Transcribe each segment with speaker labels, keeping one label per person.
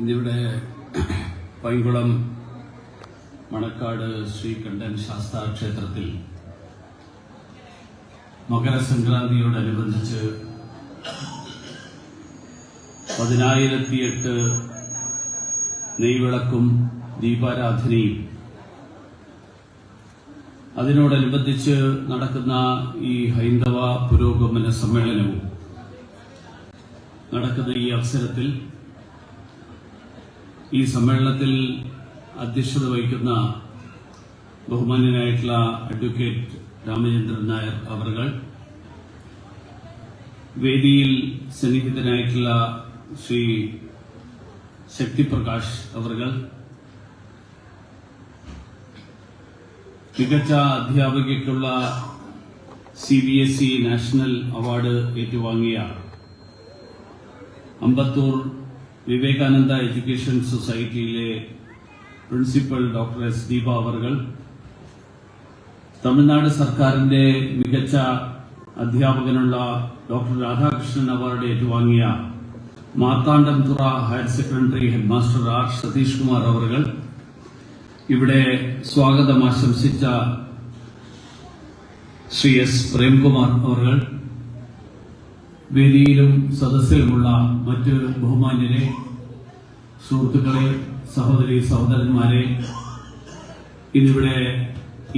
Speaker 1: ഇന്നിവിടെ പൈങ്കുളം മണക്കാട് ശ്രീകണ്ഠൻ ശാസ്താ ക്ഷേത്രത്തിൽ മകരസംക്രാന്തിയോടനുബന്ധിച്ച് 10,008 നെയ്വിളക്കും ദീപാരാധനയും അതിനോടനുബന്ധിച്ച് നടക്കുന്ന ഈ ഹൈന്ദവ പുരോഗമന സമ്മേളനവും നടക്കുന്ന ഈ അവസരത്തിൽ ഈ സമ്മേളനത്തിൽ അധ്യക്ഷത വഹിക്കുന്ന ബഹുമാന്യനായിട്ടുള്ള അഡ്വക്കേറ്റ് രാമചന്ദ്രൻ നായർ അവർകൾ, വേദിയിൽ സന്നിഹിതനായിട്ടുള്ള ശ്രീ ശക്തിപ്രകാശ് അവർകൾ, മികച്ച അധ്യാപകയ്ക്കുള്ള CBSE നാഷണൽ അവാർഡ് ഏറ്റുവാങ്ങിയ അമ്പത്തൂർ വിവേകാനന്ദ എഡ്യൂക്കേഷൻ സൊസൈറ്റിയിലെ പ്രിൻസിപ്പൽ ഡോക്ടർ S. ദീപ അവർകൾ, തമിഴ്നാട് സർക്കാരിന്റെ മികച്ച അധ്യാപകനുള്ള ഡോക്ടർ രാധാകൃഷ്ണൻ അവാർഡ് ഏറ്റുവാങ്ങിയ Marthandamthurai higher secondary headmaster R. Satheesh Kumar അവർകൾ, ഇവിടെ സ്വാഗതം ആശംസിച്ച ശ്രീ S. പ്രേംകുമാർ അവർകൾ, വേദിയിലും സദസ്സിലുമുള്ള മറ്റ് ബഹുമാന്യരെ, സുഹൃത്തുക്കളെ, സഹോദരി സഹോദരന്മാരെ, ഇന്നിവിടെ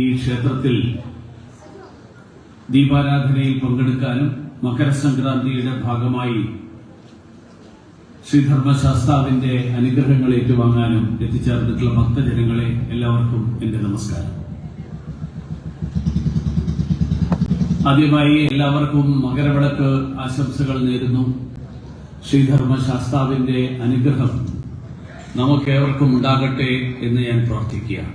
Speaker 1: ഈ ക്ഷേത്രത്തിൽ ദീപാരാധനയിൽ പങ്കെടുക്കാനും മകരസംക്രാന്തിയുടെ ഭാഗമായി ശ്രീധർമ്മശാസ്താവിന്റെ അനുഗ്രഹങ്ങൾ ഏറ്റുവാങ്ങാനും എത്തിച്ചേർന്നിട്ടുള്ള ഭക്തജനങ്ങളെ എല്ലാവർക്കും എന്റെ നമസ്കാരം. ആദ്യമായി എല്ലാവർക്കും മകരവിളക്ക് ആശംസകൾ നേരുന്നു. ശ്രീധർമ്മശാസ്താവിന്റെ അനുഗ്രഹം നമുക്കേവർക്കും ഉണ്ടാകട്ടെ എന്ന് ഞാൻ പ്രാർത്ഥിക്കുകയാണ്.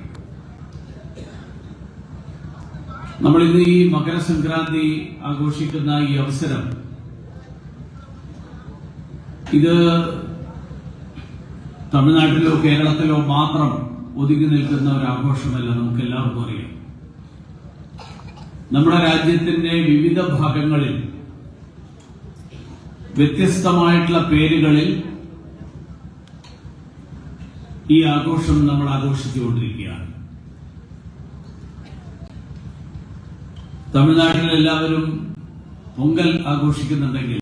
Speaker 1: നമ്മളിന്ന് ഈ മകരസംക്രാന്തി ആഘോഷിക്കുന്ന ഈ അവസരം, ഇത് തമിഴ്നാട്ടിലോ കേരളത്തിലോ മാത്രം ഒതുങ്ങി നിൽക്കുന്ന ഒരു ആഘോഷമല്ല, നമുക്ക് എല്ലാവർക്കും അറിയാം. നമ്മുടെ രാജ്യത്തിന്റെ വിവിധ ഭാഗങ്ങളിൽ വ്യത്യസ്തമായിട്ടുള്ള പേരുകളിൽ ഈ ആഘോഷം നമ്മൾ ആഘോഷിച്ചുകൊണ്ടിരിക്കുകയാണ്. തമിഴ്നാട്ടിൽ എല്ലാവരും പൊങ്കൽ ആഘോഷിക്കുന്നുണ്ടെങ്കിൽ,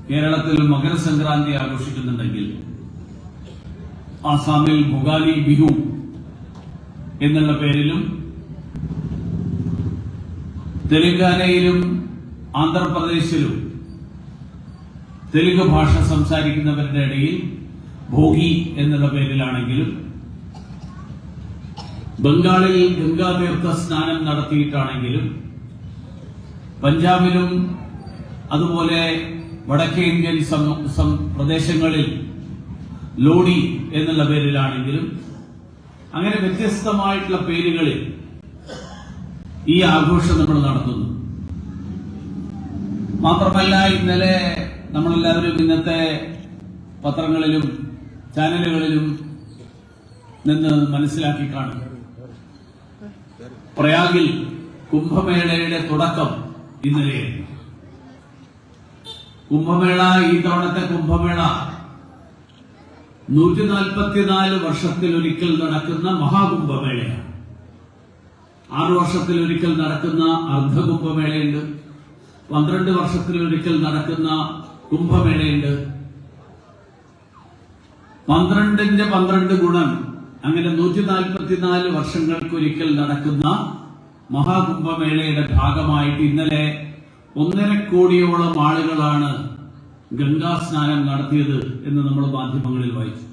Speaker 1: കേരളത്തിൽ മകരസംക്രാന്തി ആഘോഷിക്കുന്നുണ്ടെങ്കിൽ, ആസാമിൽ ഭൊഗാലി ബിഹു എന്നുള്ള പേരിലും, തെലങ്കാനയിലും ആന്ധ്രാപ്രദേശിലും തെലുങ്ക് ഭാഷ സംസാരിക്കുന്നവരുടെ ഇടയിൽ ഭോഗി എന്നുള്ള പേരിലാണെങ്കിലും, ബംഗാളിൽ ഗംഗാതീർത്ഥ സ്നാനം നടത്തിയിട്ടാണെങ്കിലും, പഞ്ചാബിലും അതുപോലെ വടക്കേ ഇന്ത്യൻ പ്രദേശങ്ങളിൽ ലോഡി എന്നുള്ള പേരിലാണെങ്കിലും, അങ്ങനെ വ്യത്യസ്തമായിട്ടുള്ള പേരുകളിൽ ഈ ആഘോഷം നമ്മൾ നടത്തുന്നു. മാത്രമല്ല, ഇന്നലെ നമ്മളെല്ലാവരും ഇന്നത്തെ പത്രങ്ങളിലും ചാനലുകളിലും നിന്ന് മനസ്സിലാക്കി കാണും, പ്രയാഗിൽ കുംഭമേളയുടെ തുടക്കം ഇന്നലെയായിരുന്നു. കുംഭമേള, ഈ തവണത്തെ കുംഭമേള 144 വർഷത്തിലൊരിക്കൽ നടക്കുന്ന മഹാകുംഭമേളയാണ്. 6 വർഷത്തിലൊരിക്കൽ നടക്കുന്ന അർദ്ധകുംഭമേളയുണ്ട്, 12 വർഷത്തിലൊരിക്കൽ നടക്കുന്ന കുംഭമേളയുണ്ട്. 12ന്റെ 12 ഗുണം, അങ്ങനെ 144 വർഷങ്ങൾക്കൊരിക്കൽ നടക്കുന്ന മഹാകുംഭമേളയുടെ ഭാഗമായിട്ട് ഇന്നലെ 1.5 കോടിയോളം ആളുകളാണ് ഗംഗാ സ്നാനം നടത്തിയത് എന്ന് നമ്മൾ മാധ്യമങ്ങളിൽ വായിച്ചു.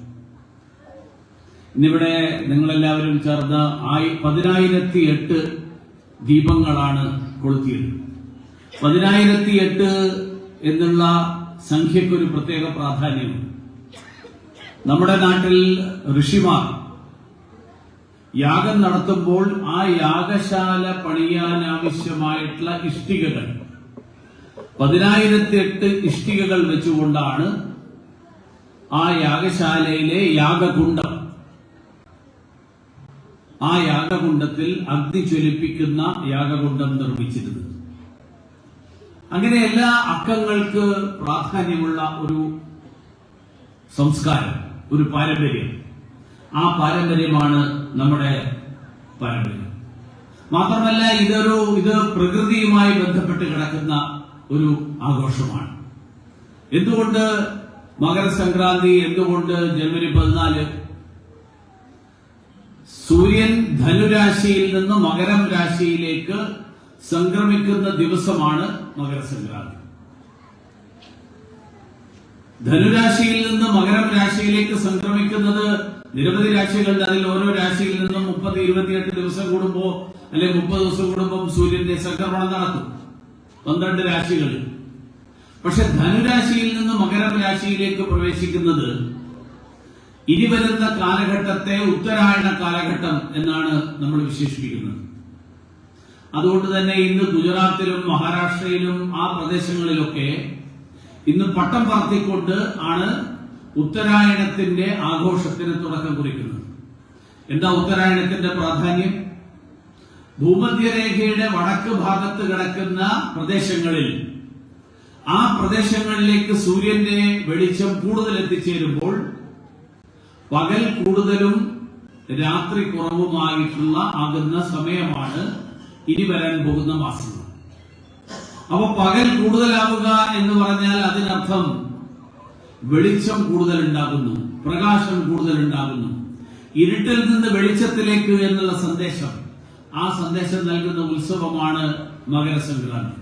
Speaker 1: ഇന്നിവിടെ നിങ്ങളെല്ലാവരും ചേർന്ന് 10,008 ദീപങ്ങളാണ് കൊളുത്തിയത്. 10,008 എന്നുള്ള സംഖ്യക്കൊരു പ്രത്യേക പ്രാധാന്യമുണ്ട്. നമ്മുടെ നാട്ടിൽ ഋഷിമാർ യാഗം നടത്തുമ്പോൾ ആ യാഗശാല പണിയാനാവശ്യമായിട്ടുള്ള ഇഷ്ടികകൾ 10,008 ഇഷ്ടികകൾ വെച്ചുകൊണ്ടാണ് ആ യാഗശാലയിലെ യാഗകുണ്ഡം, ആ യാഗകുണ്ഡത്തിൽ അഗ്നി ജ്വലിപ്പിക്കുന്ന യാഗകുണ്ഡം നിർമ്മിച്ചിരുന്നത്. അങ്ങനെ എല്ലാ അക്കങ്ങൾക്ക് പ്രാധാന്യമുള്ള ഒരു സംസ്കാരം ഒരു പാരമ്പര്യം. ആ പാരമ്പര്യമാണ് നമ്മുടെ പാരമ്പര്യം. മാത്രമല്ല ഇത് പ്രകൃതിയുമായി ബന്ധപ്പെട്ട് കിടക്കുന്ന ഒരു ആഘോഷമാണ്. എന്തുകൊണ്ട് മകരസംക്രാന്തി, എന്തുകൊണ്ട് ജനുവരി 14? സൂര്യൻ ധനുരാശിയിൽ നിന്ന് മകരം രാശിയിലേക്ക് സംക്രമിക്കുന്ന ദിവസമാണ് മകരസംക്രാന്തി. ധനുരാശിയിൽ നിന്ന് മകരം രാശിയിലേക്ക് സംക്രമിക്കുന്നത് നിരവധി രാശികളുണ്ട്. അതിൽ ഓരോ രാശിയിൽ നിന്നും 30-28 ദിവസം കൂടുമ്പോ അല്ലെങ്കിൽ 30 ദിവസം കൂടുമ്പോൾ സൂര്യന്റെ സംക്രമണം നടക്കും 12 രാശികളിൽ. പക്ഷെ ധനുരാശിയിൽ നിന്ന് മകരം രാശിയിലേക്ക് പ്രവേശിക്കുന്നത് ഇനി വരുന്ന കാലഘട്ടത്തെ ഉത്തരായണ കാലഘട്ടം എന്നാണ് നമ്മൾ വിശേഷിപ്പിക്കുന്നത്. അതുകൊണ്ട് തന്നെ ഇന്ന് ഗുജറാത്തിലും മഹാരാഷ്ട്രയിലും ആ പ്രദേശങ്ങളിലൊക്കെ ഇന്ന് പട്ടം പറത്തിക്കൊണ്ട് ആണ് ഉത്തരായണത്തിന്റെ ആഘോഷത്തിന് തുടക്കം കുറിക്കുന്നത്. എന്താ ഉത്തരായണത്തിന്റെ പ്രാധാന്യം? ഭൂമധ്യരേഖയുടെ വടക്ക് ഭാഗത്ത് കിടക്കുന്ന പ്രദേശങ്ങളിൽ ആ പ്രദേശങ്ങളിലേക്ക് സൂര്യന്റെ വെളിച്ചം കൂടുതൽ എത്തിച്ചേരുമ്പോൾ പകൽ കൂടുതലും രാത്രി കുറവുമാകുന്ന സമയമാണ് ഇനി വരാൻ പോകുന്ന മാസങ്ങൾ. അപ്പൊ പകൽ കൂടുതലാവുക എന്ന് പറഞ്ഞാൽ അതിനർത്ഥം വെളിച്ചം കൂടുതൽ ഉണ്ടാകുന്നു, പ്രകാശം കൂടുതൽ ഉണ്ടാകുന്നു. ഇരുട്ടിൽ നിന്ന് വെളിച്ചത്തിലേക്ക് എന്നുള്ള സന്ദേശം, ആ സന്ദേശം നൽകുന്ന ഉത്സവമാണ് മകരസംക്രാന്തി.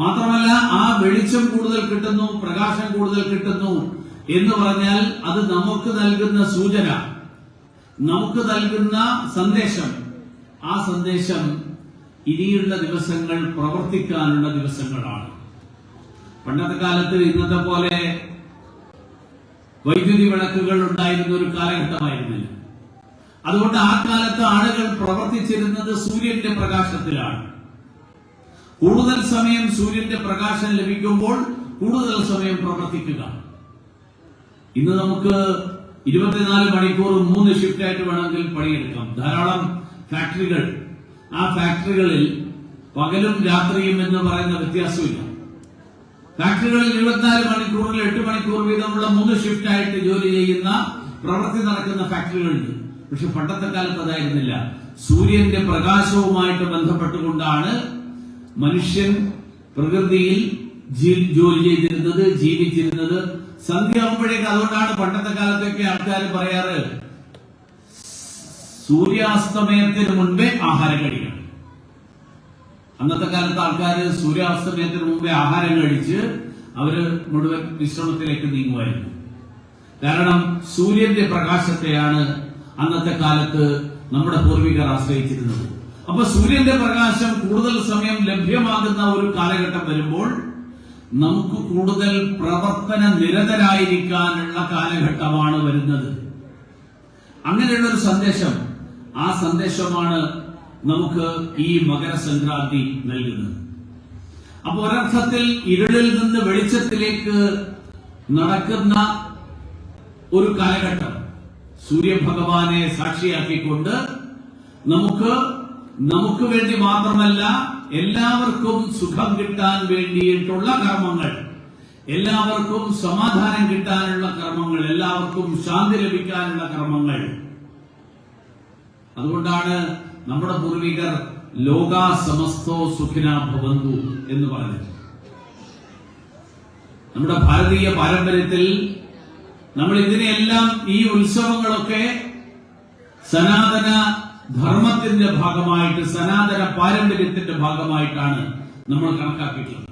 Speaker 1: മാത്രമല്ല ആ വെളിച്ചം കൂടുതൽ കിട്ടുന്നു, പ്രകാശം കൂടുതൽ കിട്ടുന്നു എന്ന് പറഞ്ഞാൽ അത് നമുക്ക് നൽകുന്ന സൂചന, നമുക്ക് നൽകുന്ന സന്ദേശം. ആ സന്ദേശം ഇനിയുള്ള ദിവസങ്ങൾ പ്രവർത്തിക്കാനുള്ള ദിവസങ്ങളാണ്. പണ്ടത്തെ കാലത്ത് ഇന്നത്തെ പോലെ വൈദ്യുതി വിളക്കുകൾ ഉണ്ടായിരുന്ന ഒരു കാലഘട്ടമായിരുന്നില്ല. അതുകൊണ്ട് ആ കാലത്ത് ആളുകൾ പ്രവർത്തിച്ചിരുന്നത് സൂര്യന്റെ പ്രകാശത്തിലാണ്. കൂടുതൽ സമയം സൂര്യന്റെ പ്രകാശം ലഭിക്കുമ്പോൾ കൂടുതൽ സമയം പ്രവർത്തിക്കുക. ഇന്ന് നമുക്ക് 24 മണിക്കൂർ 3 ഷിഫ്റ്റായിട്ട് വേണമെങ്കിൽ പണിയെടുക്കാം. ധാരാളം ഫാക്ടറികൾ, ആ ഫാക്ടറികളിൽ പകലും രാത്രിയും എന്ന് പറയുന്ന വ്യത്യാസമില്ല. ഫാക്ടറികളിൽ 24 മണിക്കൂറിൽ 8 മണിക്കൂർ വീതമുള്ള 3 ഷിഫ്റ്റായിട്ട് ജോലി ചെയ്യുന്ന, പ്രവൃത്തി നടക്കുന്ന ഫാക്ടറികളുണ്ട്. പക്ഷെ പണ്ടത്തെ കാലത്ത് അതായിരുന്നില്ല. സൂര്യന്റെ പ്രകാശവുമായിട്ട് ബന്ധപ്പെട്ടുകൊണ്ടാണ് മനുഷ്യൻ പ്രകൃതിയിൽ ജോലി ചെയ്തിരുന്നത്, ജീവിച്ചിരുന്നത്. സന്ധ്യ ആകുമ്പോഴേക്ക്, അതുകൊണ്ടാണ് പണ്ടത്തെ കാലത്തൊക്കെ ആൾക്കാർ പറയാറ് സൂര്യാസ്തമയത്തിന് മുൻപേ ആഹാരം കഴിക്കണം. അന്നത്തെ കാലത്ത് ആൾക്കാർ സൂര്യാസ്തമയത്തിന് മുമ്പേ ആഹാരം കഴിച്ച് അവര് മുഴുവൻ വിശ്രമത്തിലേക്ക് നീങ്ങുമായിരുന്നു. കാരണം സൂര്യന്റെ പ്രകാശത്തെയാണ് അന്നത്തെ കാലത്ത് നമ്മുടെ പൂർവികർ ആശ്രയിച്ചിരുന്നത്. അപ്പൊ സൂര്യന്റെ പ്രകാശം കൂടുതൽ സമയം ലഭ്യമാകുന്ന ഒരു കാലഘട്ടം വരുമ്പോൾ നമുക്ക് കൂടുതൽ പ്രവർത്തന നിരതരായിരിക്കാനുള്ള കാലഘട്ടമാണ് വരുന്നത്. അങ്ങനെയുള്ള ഒരു സന്ദേശം, ആ സന്ദേശമാണ് നമുക്ക് ഈ മകരസംക്രാന്തി നൽകുന്നത്. അപ്പൊ ഒരർത്ഥത്തിൽ ഇരുളിൽ നിന്ന് വെളിച്ചത്തിലേക്ക് നടക്കുന്ന ഒരു കാലഘട്ടം സൂര്യഭഗവാനെ സാക്ഷിയാക്കിക്കൊണ്ട് നമുക്ക് വേണ്ടി മാത്രമല്ല, എല്ലാവർക്കും സുഖം കിട്ടാൻ വേണ്ടിയിട്ടുള്ള കർമ്മങ്ങൾ, എല്ലാവർക്കും സമാധാനം കിട്ടാനുള്ള കർമ്മങ്ങൾ, എല്ലാവർക്കും ശാന്തി ലഭിക്കാനുള്ള കർമ്മങ്ങൾ. അതുകൊണ്ടാണ് നമ്മുടെ പൂർവികർ ലോകാ സമസ്തോ സുഖിനാ ഭവന്തു എന്ന് പറഞ്ഞത്. നമ്മുടെ ഭാരതീയ പാരമ്പര്യത്തിൽ നമ്മൾ ഇതിനെയെല്ലാം, ഈ ഉത്സവങ്ങളൊക്കെ സനാതന ധർമ്മത്തിന്റെ ഭാഗമായിട്ട്, സനാതന പാരമ്പര്യത്തിന്റെ ഭാഗമായിട്ടാണ് നമ്മൾ കണക്കാക്കിയിട്ടുള്ളത്.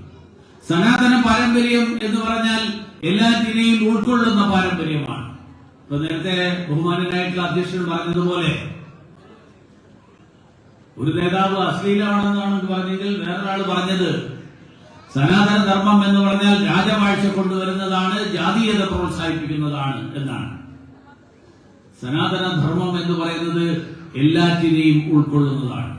Speaker 1: സനാതന പാരമ്പര്യം എന്ന് പറഞ്ഞാൽ എല്ലാറ്റിനെയും ഉൾക്കൊള്ളുന്ന പാരമ്പര്യമാണ്. ഇപ്പൊ നേരത്തെ ബഹുമാനനായിട്ടുള്ള അധ്യക്ഷൻ പറഞ്ഞതുപോലെ ഒരു നേതാവ് അശ്ലീലമാണെന്നാണ് പറഞ്ഞെങ്കിൽ വേറൊരാൾ പറഞ്ഞത് സനാതന ധർമ്മം എന്ന് പറഞ്ഞാൽ രാജവാഴ്ച കൊണ്ടുവരുന്നതാണ്, ജാതീയത പ്രോത്സാഹിപ്പിക്കുന്നതാണ് എന്നാണ്. സനാതന ധർമ്മം എന്ന് പറയുന്നത് എല്ലാറ്റിനെയും ഉൾക്കൊള്ളുന്നതാണ്.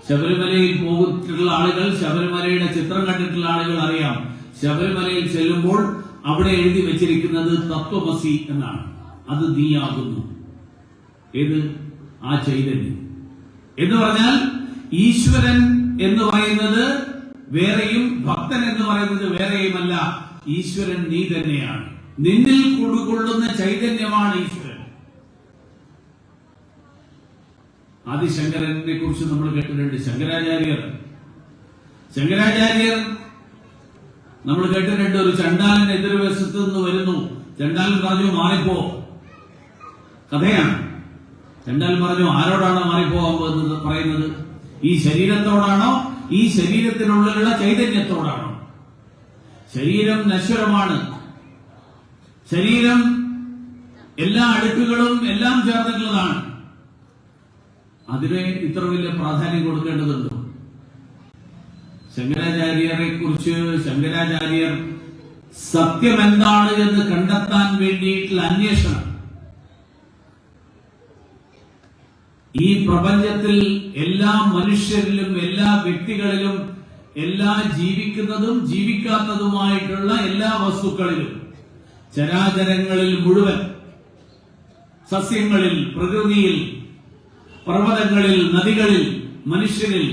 Speaker 1: ശബരിമലയിൽ പോയിട്ടുള്ള ആളുകൾ, ശബരിമലയുടെ ചിത്രം കണ്ടിട്ടുള്ള ആളുകൾ അറിയാം, ശബരിമലയിൽ ചെല്ലുമ്പോൾ അവിടെ എഴുതി വെച്ചിരിക്കുന്നത് തത്വമസി എന്നാണ്. അത് നീയാകുന്നു. ഏത്? ആ ചൈതന്യം എന്ന് പറഞ്ഞാൽ ഈശ്വരൻ എന്ന് പറയുന്നത് വേറെയും ഭക്തൻ എന്ന് പറയുന്നത് വേറെയുമല്ല. ഈശ്വരൻ നീ തന്നെയാണ്. നിന്നിൽ കുടികൊള്ളുന്ന ചൈതന്യമാണ് ഈശ്വരൻ. ആദിശങ്കരനെ കുറിച്ച് നമ്മൾ കേട്ടിട്ടുണ്ട്. ശങ്കരാചാര്യർ നമ്മൾ കേട്ടിട്ടുണ്ട്. ഒരു ചണ്ടാലൻ എതിർവശത്ത് നിന്ന് വരുന്നു. ചണ്ടാലൻ പറഞ്ഞു മാറിപ്പോ. കഥയാണ്. ചണ്ടാലൻ പറഞ്ഞു ആരോടാണോ മാറിപ്പോകാൻ പോകുന്നത് പറയുന്നത്? ഈ ശരീരത്തോടാണോ ഈ ശരീരത്തിനുള്ളിലുള്ള ചൈതന്യത്തോടാണോ? ശരീരം നശ്വരമാണ്. ശരീരം എല്ലാ അടുക്കുകളും എല്ലാം ചേർന്നിട്ടുള്ളതാണ്. അതിനെ ഇത്ര വലിയ പ്രാധാന്യം കൊടുക്കേണ്ടതുണ്ട്? ശങ്കരാചാര്യരെ കുറിച്ച് ശങ്കരാചാര്യർ സത്യം എന്താണ് എന്ന് കണ്ടെത്താൻ വേണ്ടിയിട്ടുള്ള അന്വേഷണം ഈ പ്രപഞ്ചത്തിൽ എല്ലാ മനുഷ്യരിലും എല്ലാ വ്യക്തികളിലും എല്ലാ ജീവിക്കുന്നതും ജീവിക്കാത്തതുമായിട്ടുള്ള എല്ലാ വസ്തുക്കളിലും ചരാചരങ്ങളിൽ മുഴുവൻ, സസ്യങ്ങളിൽ, പ്രകൃതിയിൽ, പർവ്വതങ്ങളിൽ, നദികളിൽ, മനുഷ്യരിൽ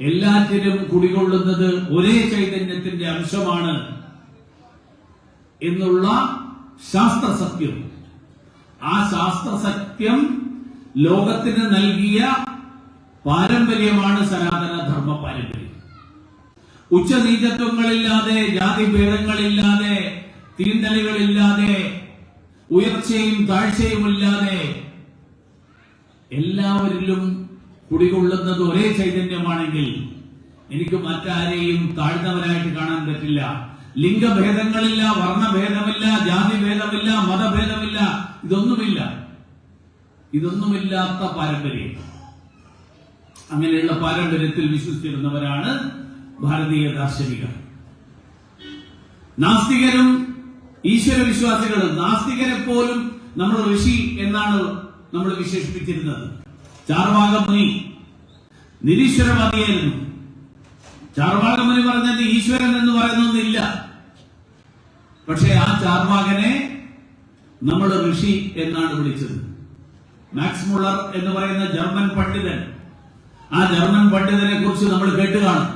Speaker 1: എല്ലാറ്റിലും കുടികൊള്ളുന്നത് ഒരേ ചൈതന്യത്തിന്റെ അംശമാണ് എന്നുള്ള ശാസ്ത്രസത്യം. ആ ശാസ്ത്രസത്യം ലോകത്തിന് നൽകിയ പാരമ്പര്യമാണ് സനാതന ധർമ്മ പാരമ്പര്യം. ഉച്ചനീചത്വങ്ങളില്ലാതെ, ജാതിഭേദങ്ങളില്ലാതെ, തീണ്ടലുകളില്ലാതെ, ഉയർച്ചയും താഴ്ചയുമില്ലാതെ എല്ലാവരിലും കുടികൊള്ളുന്നത് ഒരേ ചൈതന്യമാണെങ്കിൽ എനിക്ക് മറ്റാരെയും താഴ്ന്നവരായിട്ട് കാണാൻ പറ്റില്ല. ലിംഗഭേദങ്ങളില്ല, വർണ്ണഭേദമില്ല, ജാതിഭേദമില്ല, മതഭേദമില്ല, ഇതൊന്നുമില്ലാത്ത പാരമ്പര്യം. അങ്ങനെയുള്ള പാരമ്പര്യത്തിൽ വിശ്വസിച്ചിരുന്നവരാണ് ഭാരതീയ ദാർശനികർ. നാസ്തികരും ഈശ്വര വിശ്വാസികളും, നാസ്തികരെ പോലും നമ്മൾ ഋഷി എന്നാണ് നമ്മൾ വിശേഷിപ്പിച്ചിരുന്നത്. ചാർവാകമുനി നിരീശ്വരവാദിയായിരുന്നു. ചാർവാകമുനി പറഞ്ഞത് ഈശ്വരൻ എന്ന് പറയുന്നൊന്നില്ല. പക്ഷെ ആ ചാർവാകനെ നമ്മൾ ഋഷി എന്നാണ് വിളിച്ചത്. മാക്സ് മുള്ളർ എന്ന് പറയുന്ന ജർമ്മൻ പണ്ഡിതൻ, ആ ജർമ്മൻ പണ്ഡിതനെ കുറിച്ച് നമ്മൾ കേട്ടുകാണും.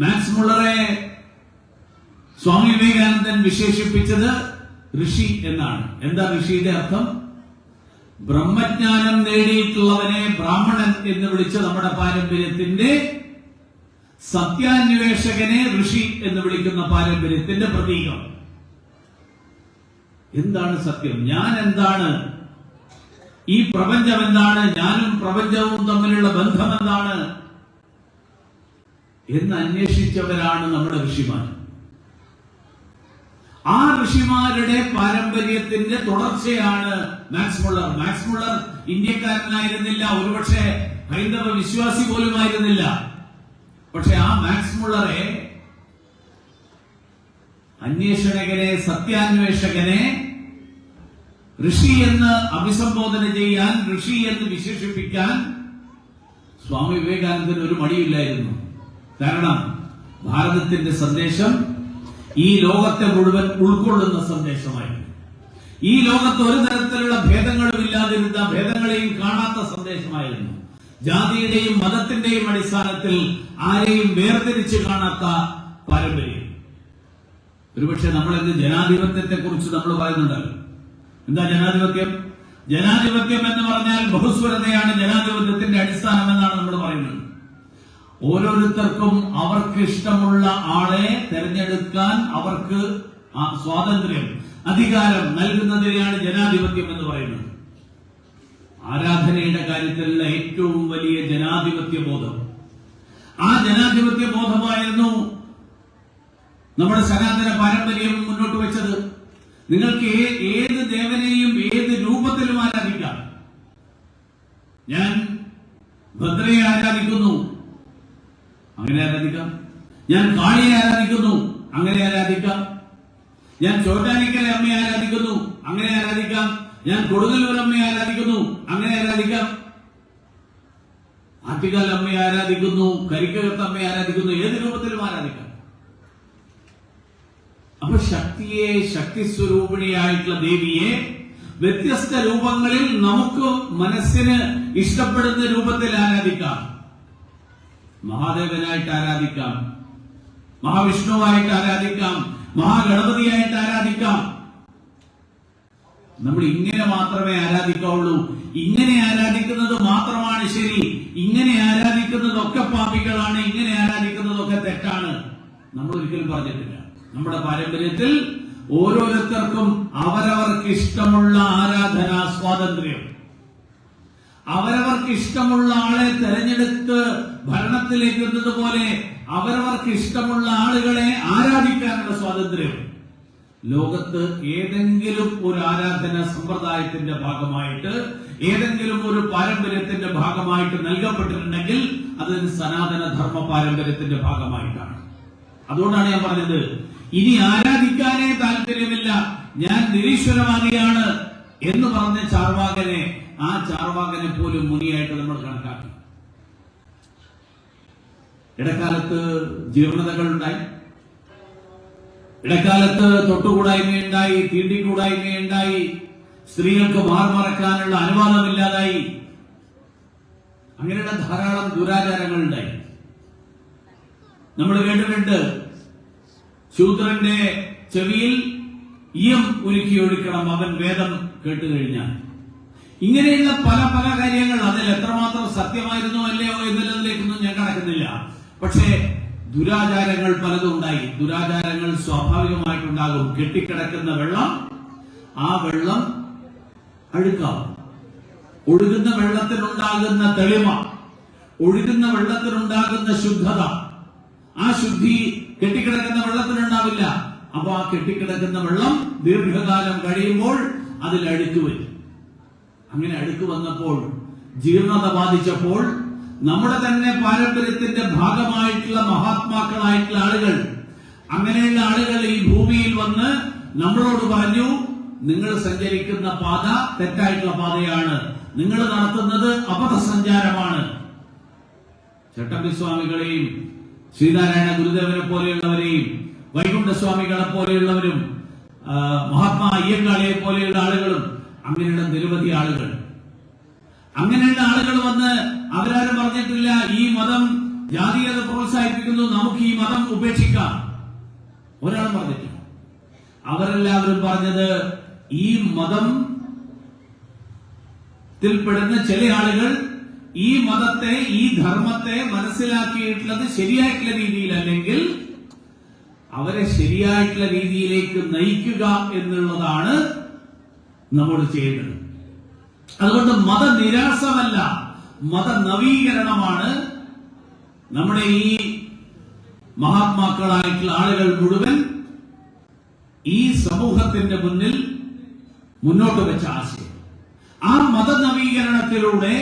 Speaker 1: മാക്സ് മുള്ളറെ സ്വാമി വിവേകാനന്ദൻ വിശേഷിപ്പിച്ചത് ഋഷി എന്നാണ്. എന്താ ഋഷിയുടെ അർത്ഥം? ബ്രഹ്മജ്ഞാനം നേടിയിട്ടുള്ളവനെ ബ്രാഹ്മണൻ എന്ന് വിളിച്ച നമ്മുടെ പാരമ്പര്യത്തിന്റെ, സത്യാന്വേഷകനെ ഋഷി എന്ന് വിളിക്കുന്ന പാരമ്പര്യത്തിന്റെ പ്രതീകം. എന്താണ് സത്യം? ഞാൻ എന്താണ്? ഈ പ്രപഞ്ചം എന്താണ്? ഞാനും പ്രപഞ്ചവും തമ്മിലുള്ള ബന്ധം എന്താണ് എന്ന് അന്വേഷിച്ചവരാണ് നമ്മുടെ ഋഷിമാർ. ആ ഋഷിമാരുടെ പാരമ്പര്യത്തിന്റെ തുടർച്ചയാണ് മാക്സ് മുള്ളർ. മാക്സ് മുള്ളർ ഇന്ത്യക്കാരനായിരുന്നില്ല, ഒരുപക്ഷെ ഹൈന്ദവ വിശ്വാസി പോലുമായിരുന്നില്ല. പക്ഷെ ആ മാക്സ് മുള്ളറെ, അന്വേഷകനെ, സത്യാന്വേഷകനെ ഋഷി എന്ന് അഭിസംബോധന ചെയ്യാൻ, ഋഷി എന്ന് വിശേഷിപ്പിക്കാൻ സ്വാമി വിവേകാനന്ദന് ഒരു മടിയില്ലായിരുന്നു. കാരണം ഭാരതത്തിന്റെ സന്ദേശം ഈ ലോകത്തെ മുഴുവൻ ഉൾക്കൊള്ളുന്ന സന്ദേശമായിരുന്നു. ഈ ലോകത്ത് ഒരു തരത്തിലുള്ള ഭേദങ്ങളും ഇല്ലാതിരുന്ന, ഭേദങ്ങളെയും കാണാത്ത സന്ദേശമായിരുന്നു. ജാതിയുടെയും മതത്തിന്റെയും അടിസ്ഥാനത്തിൽ ആരെയും വേർതിരിച്ച് കാണാത്ത പാരമ്പര്യം. ഒരുപക്ഷെ നമ്മളിന്ന് ജനാധിപത്യത്തെ കുറിച്ച് നമ്മൾ പറയുന്നുണ്ടല്ലോ. എന്താ ജനാധിപത്യം? ജനാധിപത്യം എന്ന് പറഞ്ഞാൽ ബഹുസ്വരതയാണ് ജനാധിപത്യത്തിന്റെ അടിസ്ഥാനം എന്നാണ് നമ്മൾ പറയുന്നത്. ഓരോരുത്തർക്കും അവർക്ക് ഇഷ്ടമുള്ള ആളെ തെരഞ്ഞെടുക്കാൻ അവർക്ക് സ്വാതന്ത്ര്യം, അധികാരം നൽകുന്നതിനെയാണ് ജനാധിപത്യം എന്ന് പറയുന്നത്. ആരാധനയുടെ കാര്യത്തിലുള്ള ഏറ്റവും വലിയ ജനാധിപത്യ ബോധം, ആ ജനാധിപത്യ ബോധമായിരുന്നു നമ്മുടെ സനാതന പാരമ്പര്യം മുന്നോട്ട് വെച്ചത്. നിങ്ങൾക്ക് ഏത് ദേവനെയും ഏത് രൂപത്തിലും ആരാധിക്കാം. ഞാൻ ഭദ്രയെ ആരാധിക്കുന്നു, അങ്ങനെ ആരാധിക്കാം. ഞാൻ കാളിയെ ആരാധിക്കുന്നു, അങ്ങനെ ആരാധിക്കാം. ഞാൻ ചോറ്റാനിക്കര അമ്മയെ ആരാധിക്കുന്നു, അങ്ങനെ ആരാധിക്കാം. ഞാൻ കൊടുങ്ങല്ലൂർ അമ്മയെ ആരാധിക്കുന്നു, അങ്ങനെ ആരാധിക്കാം. ആറ്റുകാൽ അമ്മയെ ആരാധിക്കുന്നു, കരിക്കകത്ത് അമ്മയെ ആരാധിക്കുന്നു, ഏത് രൂപത്തിലും ആരാധിക്കാം. അപ്പൊ ശക്തിയെ, ശക്തിസ്വരൂപിണിയായിട്ടുള്ള ദേവിയെ വ്യത്യസ്ത രൂപങ്ങളിൽ നമുക്ക് മനസ്സിന് ഇഷ്ടപ്പെടുന്ന രൂപത്തിൽ ആരാധിക്കാം. മഹാദേവനായിട്ട് ആരാധിക്കാം, മഹാവിഷ്ണുവായിട്ട് ആരാധിക്കാം, മഹാഗണപതിയായിട്ട് ആരാധിക്കാം, നമ്മൾ ഇങ്ങനെ മാത്രമേ ആരാധിക്കാവുള്ളൂ, ഇങ്ങനെ ആരാധിക്കുന്നത് മാത്രമാണ് ശരി, ഇങ്ങനെ ആരാധിക്കുന്നതൊക്കെ പാപികളാണ്, ഇങ്ങനെ ആരാധിക്കുന്നതൊക്കെ തെറ്റാണ്, നമ്മൾ ഒരിക്കലും പറഞ്ഞിട്ടില്ല. നമ്മുടെ പാരമ്പര്യത്തിൽ ഓരോരുത്തർക്കും അവരവർക്ക് ഇഷ്ടമുള്ള ആരാധനാ സ്വാതന്ത്ര്യം, അവരവർക്ക് ഇഷ്ടമുള്ള ആളെ തെരഞ്ഞെടുത്ത് ഭരണത്തിലേക്ക് എത്തുന്നതുപോലെ അവരവർക്ക് ഇഷ്ടമുള്ള ആളുകളെ ആരാധിക്കാനുള്ള സ്വാതന്ത്ര്യം ലോകത്ത് ഏതെങ്കിലും ഒരു ആരാധന സമ്പ്രദായത്തിന്റെ ഭാഗമായിട്ട്, ഏതെങ്കിലും ഒരു പാരമ്പര്യത്തിന്റെ ഭാഗമായിട്ട് നൽകപ്പെട്ടിട്ടുണ്ടെങ്കിൽ അത് സനാതന ധർമ്മ പാരമ്പര്യത്തിന്റെ ഭാഗമായിട്ടാണ്. അതുകൊണ്ടാണ് ഞാൻ പറഞ്ഞത്, ഇനി ആരാധിക്കാനേ താല്പര്യമില്ല, ഞാൻ നിരീശ്വരവാദിയാണ് എന്ന് പറഞ്ഞ ചാർവാകനെ, ആ ചാർവാകനെ പോലും മുനിയായിട്ട് നമ്മൾ കണക്കാക്കി. ഇടക്കാലത്ത് ജീർണതകളുണ്ടായി, ഇടക്കാലത്ത് തൊട്ടുകൂടായ്മയുണ്ടായി, തീണ്ടിക്കൂടായ്മയുണ്ടായി, സ്ത്രീകൾക്ക് മാർമറക്കാനുള്ള അനുവാദമില്ലാതായി, അങ്ങനെയുള്ള ധാരാളം ദുരാചാരങ്ങൾ ഉണ്ടായി. നമ്മൾ കേട്ടിട്ടുണ്ട്, ശൂദ്രന്റെ ചെവിയിൽ ഈയം ഉരുക്കി ഒഴിക്കണം അവൻ വേദം കേട്ടു കഴിഞ്ഞാൽ. ഇങ്ങനെയുള്ള പല പല കാര്യങ്ങൾ, അതിൽ എത്രമാത്രം സത്യമായിരുന്നോ അല്ലയോ എന്നുള്ളതിലേക്കൊന്നും ഞാൻ കടക്കുന്നില്ല. പക്ഷേ ദുരാചാരങ്ങൾ പലതും ഉണ്ടായി. ദുരാചാരങ്ങൾ സ്വാഭാവികമായിട്ടുണ്ടാകും. കെട്ടിക്കിടക്കുന്ന വെള്ളം, ആ വെള്ളം അഴുക്കാവും. ഒഴുകുന്ന വെള്ളത്തിനുണ്ടാകുന്ന തെളിമ, ഒഴുകുന്ന വെള്ളത്തിനുണ്ടാകുന്ന ശുദ്ധത, ആ ശുദ്ധി കെട്ടിക്കിടക്കുന്ന വെള്ളത്തിനുണ്ടാവില്ല. അപ്പൊ ആ കെട്ടിക്കിടക്കുന്ന വെള്ളം ദീർഘകാലം കഴിയുമ്പോൾ അതിൽ അഴുക്ക് വരും. അങ്ങനെ അഴുക്ക് വന്നപ്പോൾ, ജീർണത ബാധിച്ചപ്പോൾ, നമ്മുടെ തന്നെ പാരമ്പര്യത്തിന്റെ ഭാഗമായിട്ടുള്ള മഹാത്മാക്കളായിട്ടുള്ള ആളുകൾ, അങ്ങനെയുള്ള ആളുകൾ ഈ ഭൂമിയിൽ വന്ന് നമ്മളോട് പറഞ്ഞു, നിങ്ങൾ സഞ്ചരിക്കുന്ന പാത തെറ്റായിട്ടുള്ള പാതയാണ്, നിങ്ങൾ നടത്തുന്നത് അബദ്ധസഞ്ചാരമാണ്. ചട്ടമ്പിസ്വാമികളെയും ശ്രീനാരായണ ഗുരുദേവനെ പോലെയുള്ളവരെയും വൈകുണ്ഠസ്വാമികളെ പോലെയുള്ളവരും മഹാത്മാ അയ്യങ്കാളിയെ പോലെയുള്ള ആളുകളും, അങ്ങനെയുള്ള നിരവധി ആളുകൾ, അങ്ങനെയുള്ള ആളുകൾ വന്ന് അവരാരും പറഞ്ഞിട്ടില്ല ഈ മതം ജാതീയത പ്രോത്സാഹിപ്പിക്കുന്നു, നമുക്ക് ഈ മതം ഉപേക്ഷിക്കാം. ഒരാളും പറഞ്ഞിട്ടില്ല. അവരെല്ലാവരും പറഞ്ഞത്, ഈ മതത്തിൽപ്പെടുന്ന ചില ആളുകൾ ഈ മതത്തെ, ഈ ധർമ്മത്തെ മനസ്സിലാക്കിയിട്ടുള്ളത് ശരിയായിട്ടുള്ള രീതിയിലല്ലെങ്കിൽ അവരെ ശരിയായിട്ടുള്ള രീതിയിലേക്ക് നയിക്കുക എന്നുള്ളതാണ് നമ്മോട് ചെയ്യേണ്ടത്. അതുകൊണ്ട് മതനിരാസമല്ല, മതനവീകരണമാണ് നമ്മുടെ ഈ മഹാത്മാക്കളായിട്ടുള്ള ആളുകൾ മുഴുവൻ ഈ സമൂഹത്തിന്റെ മുന്നിൽ മുന്നോട്ട് വെച്ച ആശയം. ആ മതനവീകരണത്തിലൂടെ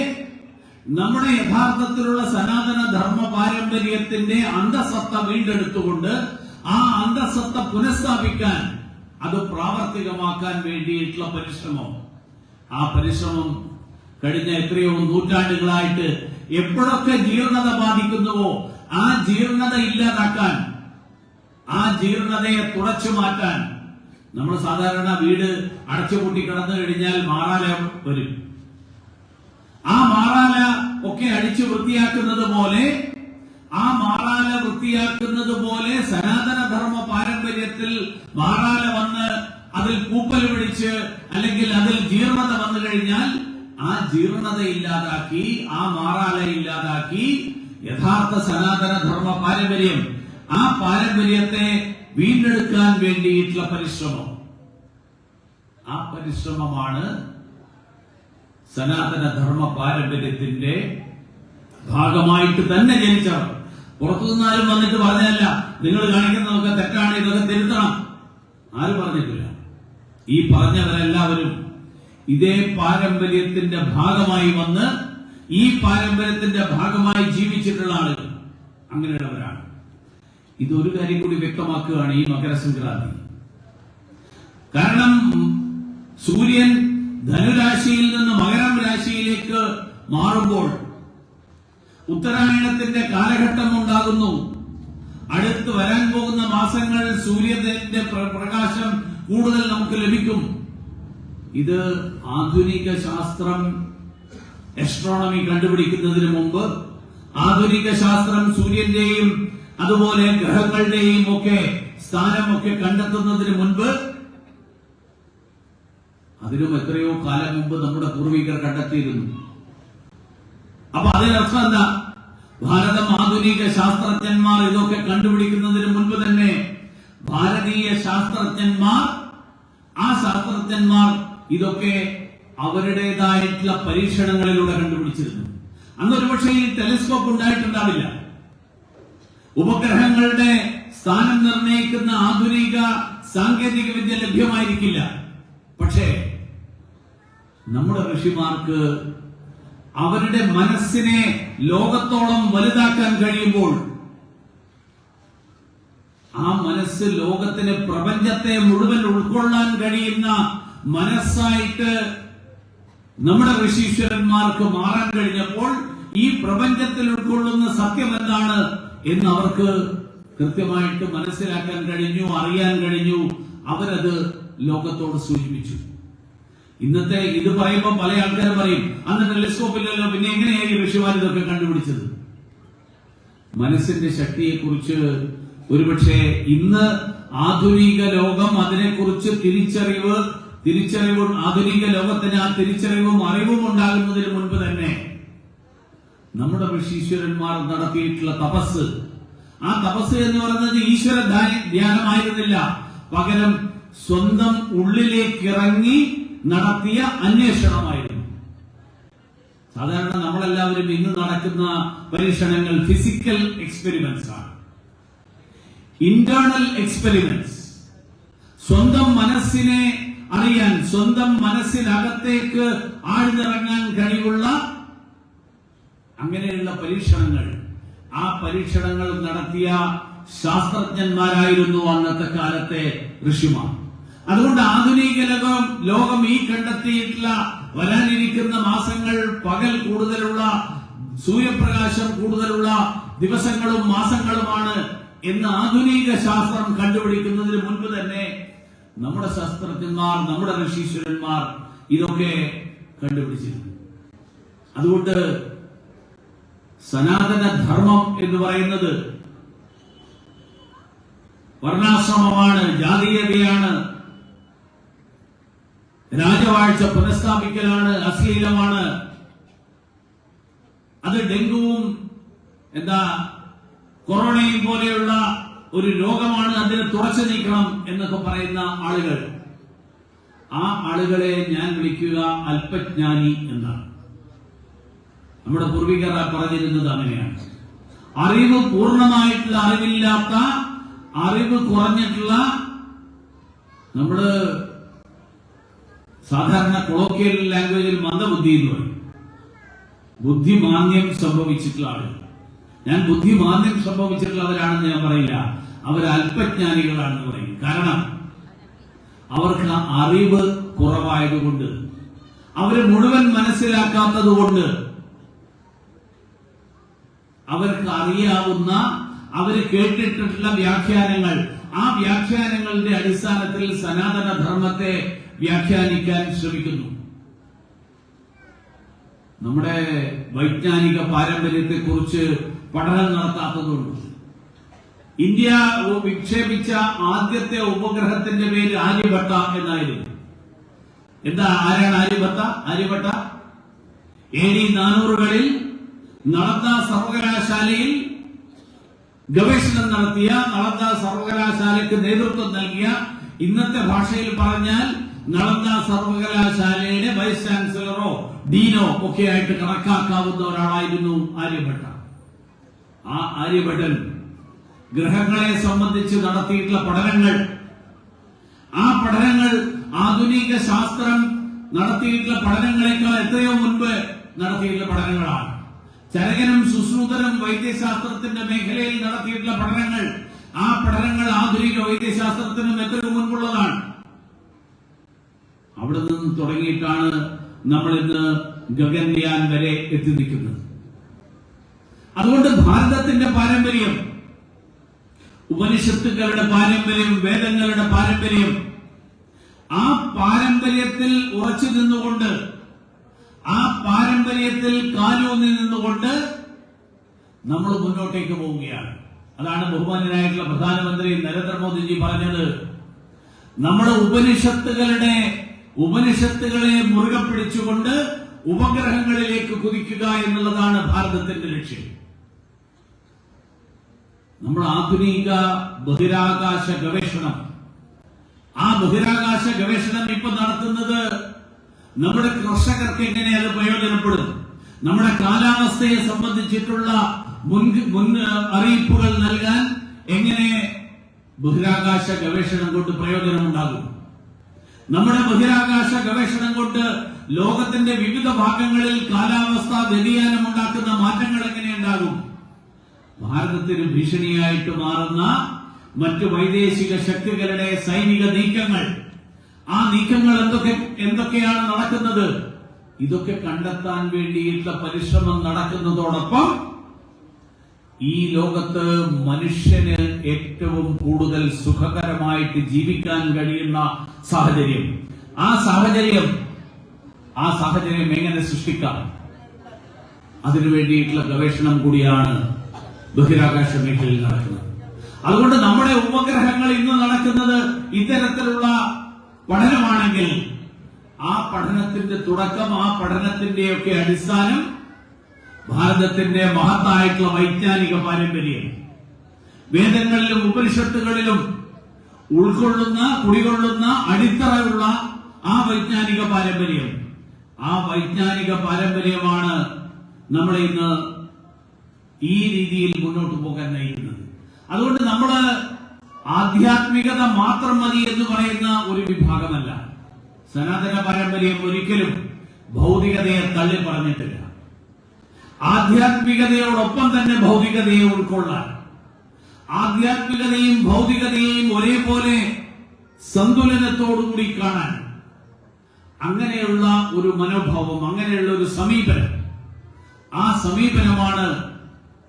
Speaker 1: നമ്മുടെ യഥാർത്ഥത്തിലുള്ള സനാതന ധർമ്മ പാരമ്പര്യത്തിന്റെ അന്തസത്ത വീണ്ടെടുത്തുകൊണ്ട് ആ അന്തസത്ത പുനഃസ്ഥാപിക്കാൻ, അത് പ്രാവർത്തികമാക്കാൻ വേണ്ടിയിട്ടുള്ള പരിശ്രമം, ആ പരിശ്രമം കഴിഞ്ഞ എത്രയോ നൂറ്റാണ്ടുകളായിട്ട് എപ്പോഴൊക്കെ ജീർണത ബാധിക്കുന്നുവോ ആ ജീർണത ഇല്ലാതാക്കാൻ, ആ ജീർണതയെ തുടച്ചു മാറ്റാൻ, നമ്മൾ സാധാരണ വീട് അടച്ചുപൂട്ടി കിടന്നു കഴിഞ്ഞാൽ മാറാല വരും. ആ മാറാല ഒക്കെ അടിച്ചു വൃത്തിയാക്കുന്നത് പോലെ, ആ മാറാല വൃത്തിയാക്കുന്നത് പോലെ സനാതന ധർമ്മ പാരമ്പര്യത്തിൽ മാറാല വന്ന് അതിൽ പൂപ്പൽ പിടിച്ച് അല്ലെങ്കിൽ അതിൽ ജീർണത വന്നു കഴിഞ്ഞാൽ ആ ജീർണത ഇല്ലാതാക്കി, ആ മാറാല ഇല്ലാതാക്കി യഥാർത്ഥ സനാതന ധർമ്മ പാരമ്പര്യം, ആ പാരമ്പര്യത്തെ വീണ്ടെടുക്കാൻ വേണ്ടിയിട്ടുള്ള പരിശ്രമം, ആ പരിശ്രമമാണ് സനാതന ധർമ്മ പാരമ്പര്യത്തിന്റെ ഭാഗമായിട്ട് തന്നെ ജനിച്ചവർ. പുറത്തുനിന്നാലും വന്നിട്ട് പറഞ്ഞല്ല നിങ്ങൾ കാണിക്കുന്നതൊക്കെ തെറ്റാണ്, ഇതൊക്കെ തിരുത്തണം, ആരും പറഞ്ഞിട്ടില്ല. ഈ പറഞ്ഞവരെല്ലാവരും ഇതേ പാരമ്പര്യത്തിന്റെ ഭാഗമായി വന്ന് ഈ പാരമ്പര്യത്തിന്റെ ഭാഗമായി ജീവിച്ചിട്ടുള്ള ആളുകൾ, അങ്ങനെയുള്ളവരാണ്. ഇതൊരു കാര്യം കൂടി വ്യക്തമാക്കുകയാണ് ഈ മകരസംക്രാന്തി. കാരണം സൂര്യൻ ധനുരാശിയിൽ നിന്ന് മകരം രാശിയിലേക്ക് മാറുമ്പോൾ ഉത്തരായണത്തിന്റെ കാലഘട്ടം ഉണ്ടാകുന്നു. അടുത്ത് വരാൻ പോകുന്ന മാസങ്ങൾ സൂര്യന്റെ പ്രകാശം കൂടുതൽ നമുക്ക് ലഭിക്കും. ഇത് ആധുനിക ശാസ്ത്രം, ആസ്ട്രോണമി കണ്ടുപിടിക്കുന്നതിന് മുമ്പ്, ആധുനിക ശാസ്ത്രം സൂര്യന്റെയും അതുപോലെ ഗ്രഹങ്ങളുടെയും ഒക്കെ സ്ഥാനമൊക്കെ കണ്ടെത്തുന്നതിന് മുൻപ് അതിനും എത്രയോ കാലം മുമ്പ് നമ്മുടെ പൂർവികർ കണ്ടെത്തിയിരുന്നു. അപ്പൊ അതിനർത്ഥം എന്താ? ഭാരതം ആധുനിക ശാസ്ത്രജ്ഞന്മാർ ഇതൊക്കെ കണ്ടുപിടിക്കുന്നതിന് മുൻപ് തന്നെ ഭാരതീയ ശാസ്ത്രജ്ഞന്മാർ, ആ ശാസ്ത്രജ്ഞന്മാർ ഇതൊക്കെ അവരുടേതായിട്ടുള്ള പരീക്ഷണങ്ങളിലൂടെ കണ്ടുപിടിച്ചിരുന്നു. അന്ന് ഒരുപക്ഷെ ഈ ടെലിസ്കോപ്പ് ഉണ്ടായിട്ടുണ്ടാവില്ല, ഉപഗ്രഹങ്ങളുടെ സ്ഥാനം നിർണ്ണയിക്കുന്ന ആധുനിക സാങ്കേതിക വിദ്യ ലഭ്യമായിരിക്കില്ല. പക്ഷേ നമ്മുടെ ഋഷിമാർക്ക് അവരുടെ മനസ്സിനെ ലോകത്തോളം വലുതാക്കാൻ കഴിയുമ്പോൾ, ആ മനസ്സ് ലോകത്തിന്, പ്രപഞ്ചത്തെ മുഴുവൻ ഉൾക്കൊള്ളാൻ കഴിയുന്ന മനസ്സായിട്ട് നമ്മുടെ ഋഷീശ്വരന്മാർക്ക് മാറാൻ കഴിഞ്ഞപ്പോൾ ഈ പ്രപഞ്ചത്തിൽ ഉൾക്കൊള്ളുന്ന സത്യം എന്താണ് എന്ന് അവർക്ക് കൃത്യമായിട്ട് മനസ്സിലാക്കാൻ കഴിഞ്ഞു, അറിയാൻ കഴിഞ്ഞു. അവരത് ലോകത്തോട് സൂചിപ്പിച്ചു. ഇന്നത്തെ ഇത് പറയുമ്പോൾ പല ആൾക്കാരും പറയും, അന്ന് ടെലിസ്കോപ്പ് ഇല്ലല്ലോ, പിന്നെ എങ്ങനെയായി ഋഷിമാർ ഇതൊക്കെ കണ്ടുപിടിച്ചത്? മനസ്സിന്റെ ശക്തിയെക്കുറിച്ച് ഒരുപക്ഷെ ഇന്ന് ആധുനിക ലോകം അതിനെക്കുറിച്ച് തിരിച്ചറിവ്, ആധുനിക ലോകത്തിന് ആ തിരിച്ചറിവും അറിവും ഉണ്ടാകുന്നതിന് മുൻപ് തന്നെ നമ്മുടെ ഋഷീശ്വരന്മാർ നടത്തിയിട്ടുള്ള തപസ്, ആ തപസ് എന്ന് പറയുന്നത് ഈശ്വര ധ്യാനമായിരുന്നില്ല, പകരം സ്വന്തം ഉള്ളിലേക്ക് ഇറങ്ങി നടത്തിയ അന്വേഷണമായിരുന്നു. സാധാരണ നമ്മളെല്ലാവരും ഇന്ന് നടക്കുന്ന പരീക്ഷണങ്ങൾ ഫിസിക്കൽ എക്സ്പെരിമെന്റ്സ് ആണ്, ഇന്റേണൽ എക്സ്പെരിമെന്റ്സ്. സ്വന്തം മനസ്സിനെ അറിയാൻ, സ്വന്തം മനസ്സിനകത്തേക്ക് ആഴ്ന്നിറങ്ങാൻ കഴിവുള്ള അങ്ങനെയുള്ള പരീക്ഷണങ്ങൾ, ആ പരീക്ഷണങ്ങൾ നടത്തിയ ശാസ്ത്രജ്ഞന്മാരായിരുന്നു അന്നത്തെ കാലത്തെ ഋഷിമാർ. അതുകൊണ്ട് ആധുനിക ലോകം ഈ കണ്ടെത്തിയിട്ടുള്ള വരാനിരിക്കുന്ന മാസങ്ങൾ പകൽ കൂടുതലുള്ള, സൂര്യപ്രകാശം കൂടുതലുള്ള ദിവസങ്ങളും മാസങ്ങളുമാണ് എന്ന് ആധുനിക ശാസ്ത്രം കണ്ടുപിടിക്കുന്നതിന് മുൻപ് തന്നെ നമ്മുടെ ശാസ്ത്രജ്ഞന്മാർ, നമ്മുടെ ഋഷീശ്വരന്മാർ ഇതൊക്കെ കണ്ടുപിടിച്ചിരുന്നു. അതുകൊണ്ട് സനാതന ധർമ്മം എന്ന് പറയുന്നത് വർണ്ണാശ്രമമാണ്, ജാതീയതയാണ്, രാജവാഴ്ച പുനഃസ്ഥാപിക്കലാണ്, അശ്ലീലമാണ്. അത് ഡെങ്കുവും കൊറോണയും പോലെയുള്ള ഒരു രോഗമാണ്, അതിനെ തുടച്ചു നീക്കണം എന്നൊക്കെ പറയുന്ന ആളുകൾ, ആ ആളുകളെ ഞാൻ വിളിക്കുക അല്പജ്ഞാനി എന്നാണ്. നമ്മുടെ പൂർവികർ പറഞ്ഞിരുന്നത് അങ്ങനെയാണ്. അറിവ് പൂർണ്ണമായിട്ടുള്ള അറിവില്ലാത്ത, അറിവ് കുറഞ്ഞിട്ടുള്ള, നമ്മള് സാധാരണ കൊളോക്കിയൽ ലാംഗ്വേജിൽ മന്ദബുദ്ധി എന്ന് പറയും, ബുദ്ധിമാന്യം സംഭവിച്ചിട്ടുള്ള ആളുകൾ. ഞാൻ ബുദ്ധിമാന്യം സംഭവിച്ചിട്ടുള്ളവരാണെന്ന് ഞാൻ പറയില്ല, അവർ അല്പജ്ഞാനികളാണെന്ന് പറയും. കാരണം അവർക്ക് അറിവ് കുറവായതുകൊണ്ട്, അവര് മുഴുവൻ മനസ്സിലാക്കാത്തത് കൊണ്ട്, അവർക്ക് അറിയാവുന്ന, അവര് കേട്ടിട്ടുള്ള വ്യാഖ്യാനങ്ങൾ, ആ വ്യാഖ്യാനങ്ങളുടെ അടിസ്ഥാനത്തിൽ സനാതന ധർമ്മത്തെ വ്യാഖ്യാനിക്കാൻ ശ്രമിക്കുന്നു. നമ്മുടെ വൈജ്ഞാനിക പാരമ്പര്യത്തെ കുറിച്ച് പഠനം നടത്താത്തതുകൊണ്ട്, ഇന്ത്യ വിക്ഷേപിച്ച ആദ്യത്തെ ഉപഗ്രഹത്തിന്റെ പേര് ആര്യഭട്ട എന്നായിരുന്നു. ആരാണ് ആര്യഭട്ട? AD 400കളിൽ നളന്ദ സർവകലാശാലയിൽ ഗവേഷണം നടത്തിയ, നളന്ദ സർവകലാശാലയ്ക്ക് നേതൃത്വം നൽകിയ, ഇന്നത്തെ ഭാഷയിൽ പറഞ്ഞാൽ നളന്ദ സർവകലാശാലയുടെ വൈസ് ചാൻസലറോ ഡീനോ ഒക്കെ ആയിട്ട് കണക്കാക്കാവുന്ന ഒരാളായിരുന്നു ആര്യഭട്ട. ആ ആര്യഭട്ടൻ ഗ്രഹങ്ങളെ സംബന്ധിച്ച് നടത്തിയിട്ടുള്ള പഠനങ്ങൾ, ആ പഠനങ്ങൾ ആധുനിക ശാസ്ത്രം നടത്തിയിട്ടുള്ള പഠനങ്ങളെക്കാൾ എത്രയോ മുൻപ് നടത്തിയിട്ടുള്ള പഠനങ്ങളാണ്. ചരകനും സുശ്രുതനും വൈദ്യശാസ്ത്രത്തിന്റെ മേഖലയിൽ നടത്തിയിട്ടുള്ള പഠനങ്ങൾ, ആ പഠനങ്ങൾ ആധുനിക വൈദ്യശാസ്ത്രത്തിനും എത്രയോ മുൻപുള്ളതാണ്. അവിടെ നിന്ന് തുടങ്ങിയിട്ടാണ് നമ്മൾ ഇന്ന് ഗഗൻയാൻ വരെ എത്തി നിൽക്കുന്നത്. അതുകൊണ്ട് ഭാരതത്തിന്റെ പാരമ്പര്യം, ഉപനിഷത്തുക്കളുടെ പാരമ്പര്യം, വേദങ്ങളുടെ പാരമ്പര്യം, ആ പാരമ്പര്യത്തിൽ ഉറച്ചു നിന്നുകൊണ്ട്, ആ പാരമ്പര്യത്തിൽ കാലൂന്നി നിന്നുകൊണ്ട് നമ്മൾ മുന്നോട്ടേക്ക് പോവുകയാണ്. അതാണ് ബഹുമാന്യനായിട്ടുള്ള പ്രധാനമന്ത്രി നരേന്ദ്രമോദിജി പറഞ്ഞത്. നമ്മുടെ ഉപനിഷത്തുകളുടെ ഉപനിഷത്തുകളെ മുറുകെ പിടിച്ചുകൊണ്ട് ഉപഗ്രഹങ്ങളിലേക്ക് കുതിക്കുക എന്നുള്ളതാണ് ഭാരതത്തിന്റെ ലക്ഷ്യം. നമ്മൾ ആധുനിക ബഹിരാകാശ ഗവേഷണം, ആ ബഹിരാകാശ ഗവേഷണം ഇപ്പൊ നടത്തുന്നത് നമ്മുടെ കർഷകർക്ക് എങ്ങനെ അത് പ്രയോജനപ്പെടും, നമ്മുടെ കാലാവസ്ഥയെ സംബന്ധിച്ചിട്ടുള്ള മുൻ അറിയിപ്പുകൾ നൽകാൻ എങ്ങനെ ബഹിരാകാശ ഗവേഷണം കൊണ്ട് പ്രയോജനമുണ്ടാകും, നമ്മുടെ ബഹിരാകാശ ഗവേഷണം കൊണ്ട് ലോകത്തിന്റെ വിവിധ ഭാഗങ്ങളിൽ കാലാവസ്ഥാ വ്യതിയാനം ഉണ്ടാക്കുന്ന മാറ്റങ്ങൾ എങ്ങനെയുണ്ടാകും, ഭാരതത്തിന് ഭീഷണിയായിട്ട് മാറുന്ന മറ്റു വൈദേശിക ശക്തികളുടെ സൈനിക നീക്കങ്ങൾ, ആ നീക്കങ്ങൾ എന്തൊക്കെയാണ് നടക്കുന്നത്, ഇതൊക്കെ കണ്ടെത്താൻ വേണ്ടിയിട്ടുള്ള പരിശ്രമം നടക്കുന്നതോടൊപ്പം ഈ ലോകത്ത് മനുഷ്യന് ഏറ്റവും കൂടുതൽ സുഖകരമായിട്ട് ജീവിക്കാൻ കഴിയുന്ന സാഹചര്യം, ആ സാഹചര്യം എങ്ങനെ സൃഷ്ടിക്കാം, അതിനു വേണ്ടിയിട്ടുള്ള ഗവേഷണം കൂടിയാണ് ബഹിരാകാശ മേഖലയിൽ നടക്കുന്നത്. അതുകൊണ്ട് നമ്മുടെ ഉപഗ്രഹങ്ങൾ ഇന്ന് നടക്കുന്നത് ഇത്തരത്തിലുള്ള പഠനമാണെങ്കിൽ ആ പഠനത്തിന്റെ തുടക്കം, ആ പഠനത്തിന്റെയൊക്കെ അടിസ്ഥാനം ഭാരതത്തിന്റെ മഹത്തായിട്ടുള്ള വൈജ്ഞാനിക പാരമ്പര്യം, വേദങ്ങളിലും ഉപനിഷത്തുകളിലും കുടികൊള്ളുന്ന അടിത്തറയുള്ള ആ വൈജ്ഞാനിക പാരമ്പര്യം, ആ വൈജ്ഞാനിക പാരമ്പര്യമാണ് നമ്മളെ ഇന്ന് ഈ രീതിയിൽ മുന്നോട്ട് പോകാൻ നയിക്കുന്നത്. അതുകൊണ്ട് നമ്മള് ആധ്യാത്മികത മാത്രം മതി എന്ന് പറയുന്ന ഒരു വിഭാഗമല്ല. സനാതന പാരമ്പര്യം ഒരിക്കലും ഭൗതികതയെ തള്ളി പറഞ്ഞിട്ടില്ല. ആധ്യാത്മികതയോടൊപ്പം തന്നെ ഭൗതികതയെ ഉൾക്കൊള്ളാൻ, ആധ്യാത്മികതയും ഭൗതികതയെയും ഒരേപോലെ സന്തുലനത്തോടുകൂടി കാണാൻ, അങ്ങനെയുള്ള ഒരു മനോഭാവം, അങ്ങനെയുള്ള ഒരു സമീപനം, ആ സമീപനമാണ്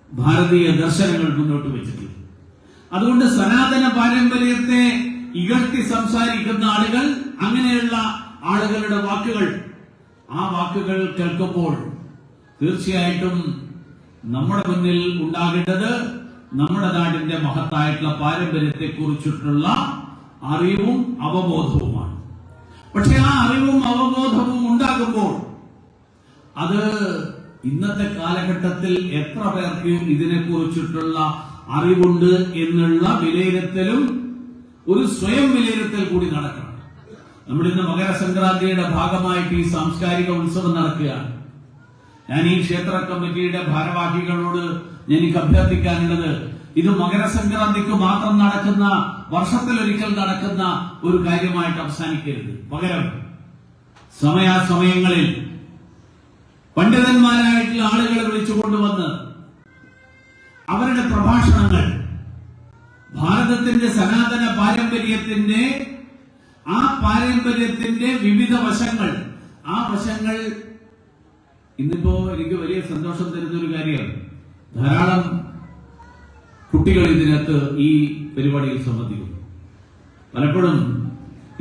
Speaker 1: ഭാരതീയ ദർശനങ്ങൾ മുന്നോട്ട് വെച്ചിട്ടുള്ളത്. അതുകൊണ്ട് സനാതന പാരമ്പര്യത്തെ ഇകഴ്ത്തി സംസാരിക്കുന്ന ആളുകൾ, അങ്ങനെയുള്ള ആളുകളുടെ വാക്കുകൾ, ആ വാക്കുകൾ കേൾക്കുമ്പോൾ തീർച്ചയായിട്ടും നമ്മുടെ മുന്നിൽ ഉണ്ടാകേണ്ടത് നമ്മുടെ നാടിന്റെ മഹത്തായിട്ടുള്ള പാരമ്പര്യത്തെ കുറിച്ചിട്ടുള്ള അറിവും അവബോധവുമാണ്. പക്ഷെ ആ അറിവും അവബോധവും ഉണ്ടാകുമ്പോൾ അത് ഇന്നത്തെ കാലഘട്ടത്തിൽ എത്ര പേർക്ക് ഇതിനെക്കുറിച്ചിട്ടുള്ള അറിവുണ്ട് എന്നുള്ള വിലയിരുത്തലും ഒരു സ്വയം വിലയിരുത്തൽ കൂടി നടക്കണം. നമ്മളിന്ന് മകരസംക്രാന്തിയുടെ ഭാഗമായിട്ട് ഈ സാംസ്കാരിക ഉത്സവം നടക്കുകയാണ്. ഞാൻ ഈ ക്ഷേത്ര കമ്മിറ്റിയുടെ ഭാരവാഹികളോട് എനിക്ക് അഭ്യർത്ഥിക്കാനുള്ളത്, ഇത് മകരസംക്രാന്തിക്ക് മാത്രം നടക്കുന്ന, വർഷത്തിലൊരിക്കൽ നടക്കുന്ന ഒരു കാര്യമായിട്ട് അവസാനിക്കരുത്. പകരം സമയാസമയങ്ങളിൽ പണ്ഡിതന്മാരായിട്ടുള്ള ആളുകളെ വിളിച്ചുകൊണ്ടുവന്ന് അവരുടെ പ്രഭാഷണങ്ങൾ ഭാരതത്തിന്റെ സനാതന പാരമ്പര്യത്തിന്റെ, ആ പാരമ്പര്യത്തിന്റെ വിവിധ വശങ്ങൾ, ആ വശങ്ങൾ ഇന്നിപ്പോ എനിക്ക് വലിയ സന്തോഷം തരുന്ന ഒരു കാര്യമാണ്. ധാരാളം കുട്ടികൾ ഇതിനകത്ത് ഈ പരിപാടിയിൽ സംബന്ധിക്കുന്നു. പലപ്പോഴും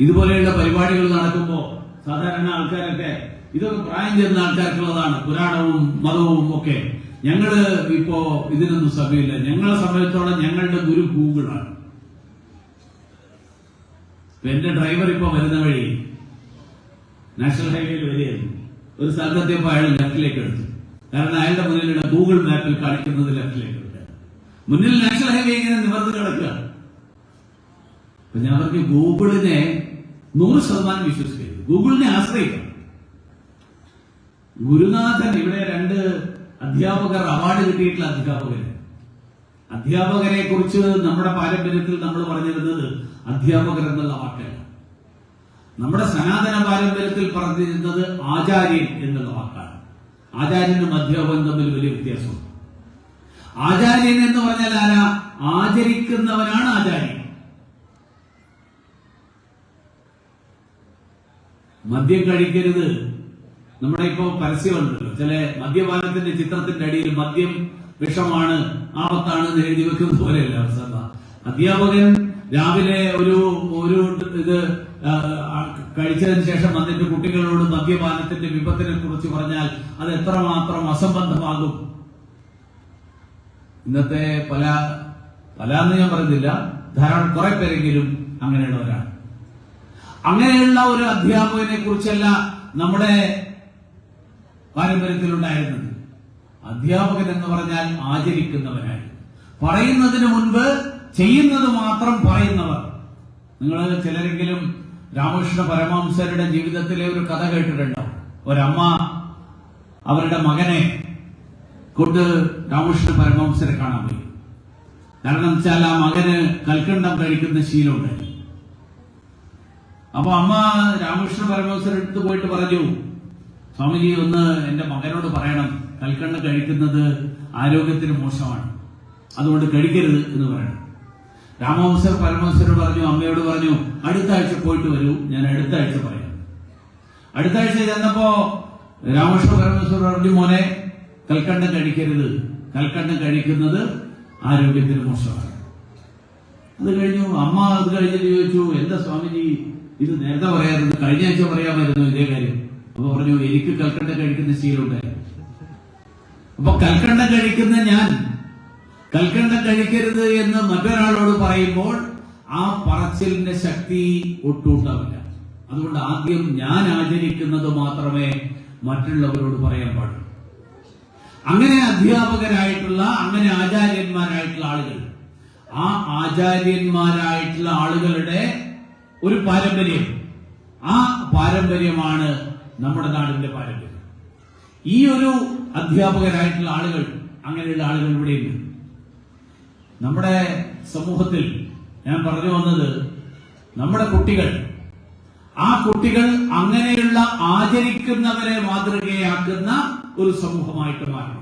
Speaker 1: ഇതുപോലെയുള്ള പരിപാടികൾ നടക്കുമ്പോൾ സാധാരണ ആൾക്കാരൊക്കെ ഇതൊക്കെ പ്രായം ചെന്ന ആൾക്കാർക്കുള്ളതാണ്, പുരാണവും മതവും ഒക്കെ. ഞങ്ങള് ഇപ്പോ ഇതിനൊന്നും സമയമില്ല. ഞങ്ങളെ സംബന്ധിച്ചോളം ഞങ്ങളുടെ ഗുരു ഗൂഗിളാണ്. എന്റെ ഡ്രൈവർ ഇപ്പൊ വരുന്ന വഴി നാഷണൽ ഹൈവേയിൽ വരികയായിരുന്നു. ഒരു സ്ഥലത്തെത്തിയപ്പോൾ അയാൾ ലെഫ്റ്റിലേക്ക് എടുത്തു. കാരണം അയാളുടെ മുന്നിലുള്ള ഗൂഗിൾ മാപ്പിൽ കാണിക്കുന്നത് ലെഫ്റ്റിലേക്ക് എടുക്കുക. മുന്നിൽ നാഷണൽ ഹൈവേ ഇങ്ങനെ നിവർന്ന് കിടക്കുക. അപ്പൊ ഞാൻ പറഞ്ഞു, ഗൂഗിളിനെ 100% വിശ്വസിക്കരുത്, ഗൂഗിളിനെ ആശ്രയിക്കണം. ഗുരുനാഥൻ, ഇവിടെ 2 അധ്യാപകർ, അവാർഡ് കിട്ടിയിട്ടുള്ള അധ്യാപകരെ കുറിച്ച് നമ്മുടെ പാരമ്പര്യത്തിൽ നമ്മൾ പറഞ്ഞിരുന്നത് അധ്യാപകർ എന്നുള്ള വാക്കല്ല. നമ്മുടെ സനാതന പാരമ്പര്യത്തിൽ പറഞ്ഞിരുന്നത് ആചാര്യൻ എന്നുള്ള വാക്കാണ്. ആചാര്യനും അധ്യാപകനും തമ്മിൽ വലിയ വ്യത്യാസമുണ്ട്. ആചാര്യൻ എന്ന് പറഞ്ഞാൽ ആരാ? ആചരിക്കുന്നവനാണ് ആചാര്യൻ. മദ്യം കഴിക്കരുത്, നമ്മുടെ ഇപ്പോ പരസ്യമുണ്ടല്ലോ, ചില മദ്യപാനത്തിന്റെ ചിത്രത്തിന്റെ അടിയിൽ മദ്യം വിഷമാണ്, ആപത്താണ് എന്ന് എഴുതി വെക്കുന്നത് പോലെയല്ല അവസ്ഥ. അധ്യാപകൻ രാവിലെ ഒരു ഇത് കഴിച്ചതിന് ശേഷം വന്നിട്ട് കുട്ടികളോട് മദ്യപാനത്തിന്റെ വിപത്തിനെ കുറിച്ച് പറഞ്ഞാൽ അത് എത്രമാത്രം അസംബന്ധമാകും. ഇന്നത്തെ പല എന്ന് ഞാൻ പറയുന്നില്ല, ധാരാളം കുറെ പേരെങ്കിലും അങ്ങനെയുള്ളവരാണ്. അങ്ങനെയുള്ള ഒരു അധ്യാപകനെ കുറിച്ചല്ല നമ്മുടെ പാരമ്പര്യത്തിലുണ്ടായിരുന്നത്. അധ്യാപകൻ എന്ന് പറഞ്ഞാൽ ആചരിക്കുന്നവനായി, പറയുന്നതിന് മുൻപ് ചെയ്യുന്നത് മാത്രം പറയുന്നവർ. നിങ്ങൾ ചിലരെങ്കിലും രാമകൃഷ്ണ പരമഹംസരുടെ ജീവിതത്തിലെ ഒരു കഥ കേട്ടിട്ടുണ്ടോ? ഒരമ്മ അവരുടെ മകനെ കൊണ്ട് രാമകൃഷ്ണ പരമഹംസരെ കാണാൻ പോയി. കാരണം വെച്ചാൽ ആ മകന് കൽക്കണ്ടം കഴിക്കുന്ന ശീലമുണ്ടായി. അപ്പൊ അമ്മ രാമകൃഷ്ണ പരമഹംസരുടെ അടുത്ത് പോയിട്ട് പറഞ്ഞു, സ്വാമിജി ഒന്ന് എന്റെ മകനോട് പറയണം, കൽക്കണ്ടം കഴിക്കുന്നത് ആരോഗ്യത്തിന് മോശമാണ്, അതുകൊണ്ട് കഴിക്കരുത് എന്ന് പറയണം. രാമഹംസർ പരമഹംസരോട് പറഞ്ഞു, അമ്മയോട് പറഞ്ഞു, അടുത്ത ആഴ്ച പോയിട്ട് വരൂ, ഞാൻ അടുത്ത ആഴ്ച പറയാം. അടുത്ത ആഴ്ച ചെന്നപ്പോ രാമകൃഷ്ണ പരമഹംസർ പറഞ്ഞു, മോനെ കൽക്കണ്ടം കഴിക്കരുത്, കൽക്കണ്ടം കഴിക്കുന്നത് ആരോഗ്യത്തിന് മോശമാണ്. അത് കഴിഞ്ഞു. അമ്മ അത് കഴിഞ്ഞിട്ട് ചോദിച്ചു, എന്താ സ്വാമിജി ഇത് നേരത്തെ പറയാറുണ്ട്, കഴിഞ്ഞ ആഴ്ച പറയാമായിരുന്നു ഇതേ കാര്യം. അപ്പൊ പറഞ്ഞു, എനിക്ക് കൽക്കണ്ടം കഴിക്കുന്ന ശീലമുണ്ടായിരുന്നു. അപ്പൊ കൽക്കണ്ടം കഴിക്കുന്ന ഞാൻ കൽക്കണ്ടം കഴിക്കരുത് എന്ന് മറ്റൊരാളോട് പറയുമ്പോൾ ആ പറച്ചിലിന്റെ ശക്തി ഒട്ടും ഉണ്ടാവില്ല. അതുകൊണ്ട് ആദ്യം ഞാൻ ആചരിക്കുന്നത് മാത്രമേ മറ്റുള്ളവരോട് പറയാൻ പാടുള്ളൂ. അങ്ങനെ അധ്യാപകരായിട്ടുള്ള, അങ്ങനെ ആചാര്യന്മാരായിട്ടുള്ള ആളുകൾ, ആ ആചാര്യന്മാരായിട്ടുള്ള ആളുകളുടെ ഒരു പാരമ്പര്യം, ആ പാരമ്പര്യമാണ് നമ്മുടെ നാടിന്റെ പാരമ്പര്യം. ഈ ഒരു അധ്യാപകരായിട്ടുള്ള ആളുകൾ, അങ്ങനെയുള്ള ആളുകൾ ഇവിടെയുണ്ട് നമ്മുടെ സമൂഹത്തിൽ. ഞാൻ പറഞ്ഞു വന്നത്, നമ്മുടെ കുട്ടികൾ, ആ കുട്ടികൾ അങ്ങനെയുള്ള ആചരിക്കുന്നവരെ മാതൃകയാക്കുന്ന ഒരു സമൂഹമായിട്ട് മാറണം.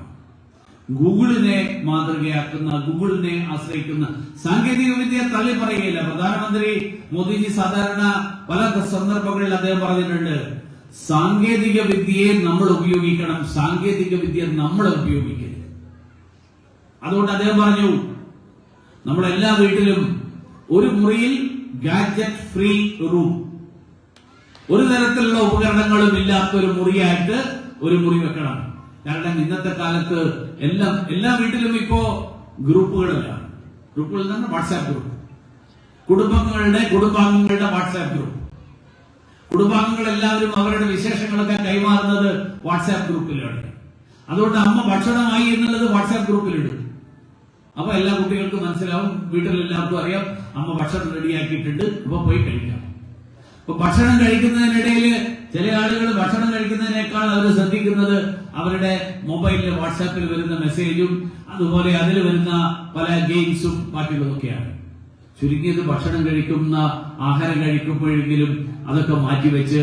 Speaker 1: ഗൂഗിളിനെ മാതൃകയാക്കുന്ന, ഗൂഗിളിനെ ആശ്രയിക്കുന്ന, സാങ്കേതിക വിദ്യ തള്ളി പറയുകയില്ല. പ്രധാനമന്ത്രി മോദിജി സാധാരണ പല സന്ദർഭങ്ങളിൽ അദ്ദേഹം പറഞ്ഞിട്ടുണ്ട്, സാങ്കേതിക വിദ്യയെ നമ്മൾ ഉപയോഗിക്കണം, സാങ്കേതിക വിദ്യ നമ്മളെ ഉപയോഗിക്കരുത്. അതുകൊണ്ട് അദ്ദേഹം പറഞ്ഞു, നമ്മളെല്ലാ വീട്ടിലും ഒരു മുറിയിൽ ഗാഡ്ജറ്റ് ഫ്രീ റൂം, ഒരു തരത്തിലുള്ള ഉപകരണങ്ങളും ഇല്ലാത്ത ഒരു മുറിയായിട്ട് ഒരു മുറി വെക്കണം. കാരണം ഇന്നത്തെ കാലത്ത് എല്ലാ വീട്ടിലും ഇപ്പോ ഗ്രൂപ്പുകളല്ല, ഗ്രൂപ്പുകൾ തന്നെ വാട്സാപ്പ് ഗ്രൂപ്പ്, കുടുംബാംഗങ്ങളുടെ വാട്സാപ്പ് ഗ്രൂപ്പ്. കുടുംബാംഗങ്ങൾ എല്ലാവരും അവരുടെ വിശേഷങ്ങളൊക്കെ കൈമാറുന്നത് വാട്സാപ്പ് ഗ്രൂപ്പിലാണ്. അതുകൊണ്ട് അമ്മ ഭക്ഷണമായി എന്നുള്ളത് വാട്സാപ്പ് ഗ്രൂപ്പിലിടും. അപ്പൊ എല്ലാ കുട്ടികൾക്കും മനസ്സിലാവും, വീട്ടിലെല്ലാവർക്കും അറിയാം അമ്മ ഭക്ഷണം റെഡിയാക്കിയിട്ടുണ്ട്, അപ്പൊ പോയി കഴിക്കാം. അപ്പൊ ഭക്ഷണം കഴിക്കുന്നതിനിടയിൽ ചില ആളുകൾ ഭക്ഷണം കഴിക്കുന്നതിനേക്കാൾ അവർ ശ്രദ്ധിക്കുന്നത് അവരുടെ മൊബൈലിൽ വാട്സാപ്പിൽ വരുന്ന മെസ്സേജും അതുപോലെ അതിൽ വരുന്ന പല ഗെയിംസും ബാക്കിയുള്ളതൊക്കെയാണ്. ചുരുങ്ങിയത് ഭക്ഷണം കഴിക്കുന്ന, ആഹാരം കഴിക്കുമ്പോഴെങ്കിലും അതൊക്കെ മാറ്റിവെച്ച്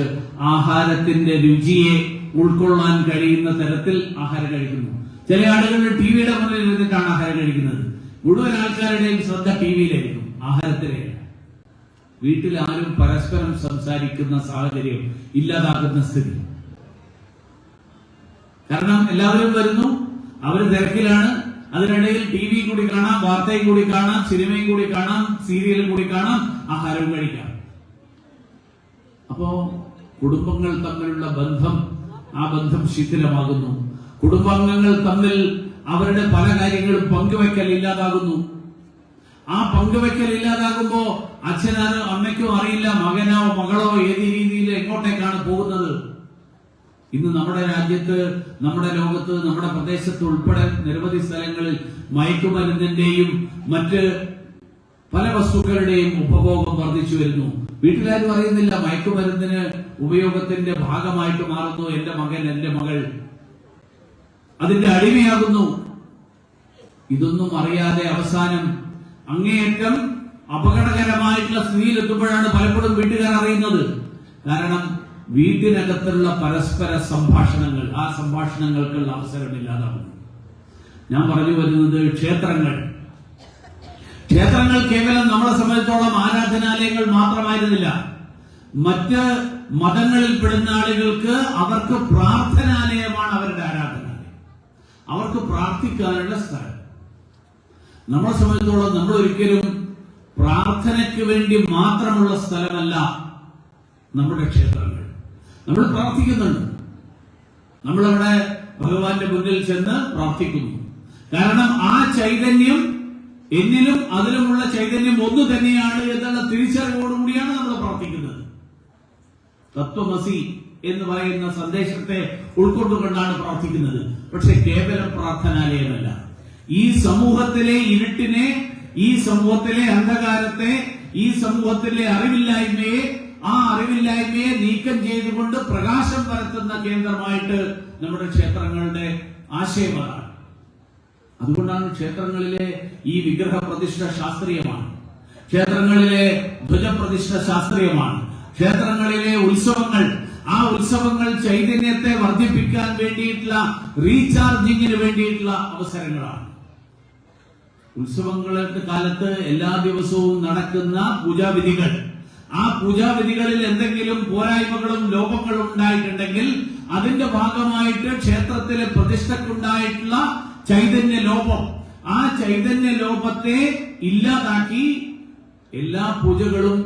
Speaker 1: ആഹാരത്തിന്റെ രുചിയെ ഉൾക്കൊള്ളാൻ കഴിയുന്ന തരത്തിൽ ആഹാരം കഴിക്കുന്നു. ചില ആളുകൾ ടിവിയുടെ മുന്നിൽ ഇരുന്നിട്ടാണ് ആഹാരം കഴിക്കുന്നത്. മുഴുവൻ ആൾക്കാരുടെയും ശ്രദ്ധ ടിവിയിലായിരിക്കും, ആഹാരത്തിലേക്ക്. വീട്ടിൽ ആരും പരസ്പരം സംസാരിക്കുന്ന സാഹചര്യം ഇല്ലാതാക്കുന്ന സ്ഥിതി. കാരണം എല്ലാവരും വരുന്നു, അവർ തിരക്കിലാണ്. അതിനിടയിൽ ടിവിയും കൂടി കാണാം, വാർത്തയും കൂടി കാണാം, സിനിമയും കൂടി കാണാം, സീരിയലും കൂടി കാണാം, ആഹാരവും കഴിക്കാം. അപ്പോ കുടുംബങ്ങൾ തമ്മിലുള്ള ബന്ധം, ആ ബന്ധം ശിഥിലമാകുന്നു. കുടുംബാംഗങ്ങൾ തമ്മിൽ അവരുടെ പല കാര്യങ്ങളും പങ്കുവെക്കൽ ഇല്ലാതാകുന്നു. ആ പങ്കുവെക്കൽ ഇല്ലാതാകുമ്പോ അച്ഛനോ അമ്മയ്ക്കോ അറിയില്ല മകനോ മകളോ ഏത് രീതിയിൽ എങ്ങോട്ടേക്കാണ് പോകുന്നത്. ഇന്ന് നമ്മുടെ രാജ്യത്ത്, നമ്മുടെ ലോകത്ത്, നമ്മുടെ പ്രദേശത്ത് ഉൾപ്പെടെ നിരവധി സ്ഥലങ്ങളിൽ മയക്കുമരുന്നിന്റെയും മറ്റ് പല വസ്തുക്കളുടെയും ഉപഭോഗം വർദ്ധിച്ചു വരുന്നു. വീട്ടിലാരും അറിയുന്നില്ല മയക്കുമരുന്നിന് ഉപയോഗത്തിന്റെ ഭാഗമായിട്ട് മാറുന്നു എന്റെ മകൻ, എന്റെ മകൾ, അതിന്റെ അടിമയാകുന്നു. ഇതൊന്നും അറിയാതെ അവസാനം അങ്ങേയറ്റം അപകടകരമായിട്ടുള്ള സ്ഥിതിയിലെത്തുമ്പോഴാണ് പലപ്പോഴും വീട്ടുകാർ അറിയുന്നത്. കാരണം വീട്ടിനകത്തുള്ള പരസ്പര സംഭാഷണങ്ങൾ, ആ സംഭാഷണങ്ങൾക്കുള്ള അവസരമില്ലാതാകുന്നു. ഞാൻ പറഞ്ഞു വരുന്നത്, ക്ഷേത്രങ്ങൾ കേവലം നമ്മളെ സംബന്ധിച്ചോളം ആരാധനാലയങ്ങൾ മാത്രമായിരുന്നില്ല. മറ്റ് മതങ്ങളിൽ പെടുന്ന ആളുകൾക്ക് അവർക്ക് പ്രാർത്ഥനാലയമാണ് അവരുടെ ആരാധനാലയം, അവർക്ക് പ്രാർത്ഥിക്കാനുള്ള സ്ഥലം. നമ്മളെ സംബന്ധിച്ചോളം നമ്മൾ ഒരിക്കലും പ്രാർത്ഥനയ്ക്ക് വേണ്ടി മാത്രമുള്ള സ്ഥലമല്ല നമ്മുടെ ക്ഷേത്രങ്ങൾ. നമ്മൾ പ്രാർത്ഥിക്കുന്നുണ്ട്, നമ്മളവിടെ ഭഗവാന്റെ മുന്നിൽ ചെന്ന് പ്രാർത്ഥിക്കുന്നു. കാരണം ആ ചൈതന്യം എന്നിലും അതിലുമുള്ള ചൈതന്യം ഒന്നു തന്നെയാണ് എന്നുള്ള തിരിച്ചറിവോടുകൂടിയാണ് നമ്മൾ പ്രാർത്ഥിക്കുന്നത്. തത്വമസി എന്ന് പറയുന്ന സന്ദേശത്തെ ഉൾക്കൊണ്ടുകൊണ്ടാണ് പ്രാർത്ഥിക്കുന്നത്. പക്ഷെ കേവലം പ്രാർത്ഥനാലയമല്ല. ഈ സമൂഹത്തിലെ ഇരുട്ടിനെ, ഈ സമൂഹത്തിലെ അന്ധകാരത്തെ, ഈ സമൂഹത്തിലെ അറിവില്ലായ്മയെ, ആ അറിവില്ലായ്മയെ നീക്കം ചെയ്തുകൊണ്ട് പ്രകാശം പരത്തുന്ന കേന്ദ്രമായിട്ട് നമ്മുടെ ക്ഷേത്രങ്ങളുടെ ആശയമാണ്. അതുകൊണ്ടാണ് ക്ഷേത്രങ്ങളിലെ ഈ വിഗ്രഹ പ്രതിഷ്ഠ ശാസ്ത്രീയമാണ്, ക്ഷേത്രങ്ങളിലെ ധ്വജപ്രതിഷ്ഠ ശാസ്ത്രീയമാണ്, ക്ഷേത്രങ്ങളിലെ ഉത്സവങ്ങൾ, ആ ഉത്സവങ്ങൾ ചൈതന്യത്തെ വർദ്ധിപ്പിക്കാൻ വേണ്ടിയിട്ടുള്ള റീചാർജിങ്ങിന് വേണ്ടിയിട്ടുള്ള അവസരങ്ങളാണ്. ഉത്സവങ്ങളുടെ കാലത്ത് എല്ലാ ദിവസവും നടക്കുന്ന പൂജാവിധികൾ, ആ പൂജാവിധികളിൽ എന്തെങ്കിലും പോരായ്മകളും ലോപങ്ങളും ഉണ്ടായിട്ടുണ്ടെങ്കിൽ അതിന്റെ ഭാഗമായിട്ട് ക്ഷേത്രത്തിലെ പ്രതിഷ്ഠക്കുണ്ടായിട്ടുള്ള ചൈതന്യ ലോപം, ആ ചൈതന്യ ലോപത്തെ ഇല്ലാതാക്കി എല്ലാ പൂജകളും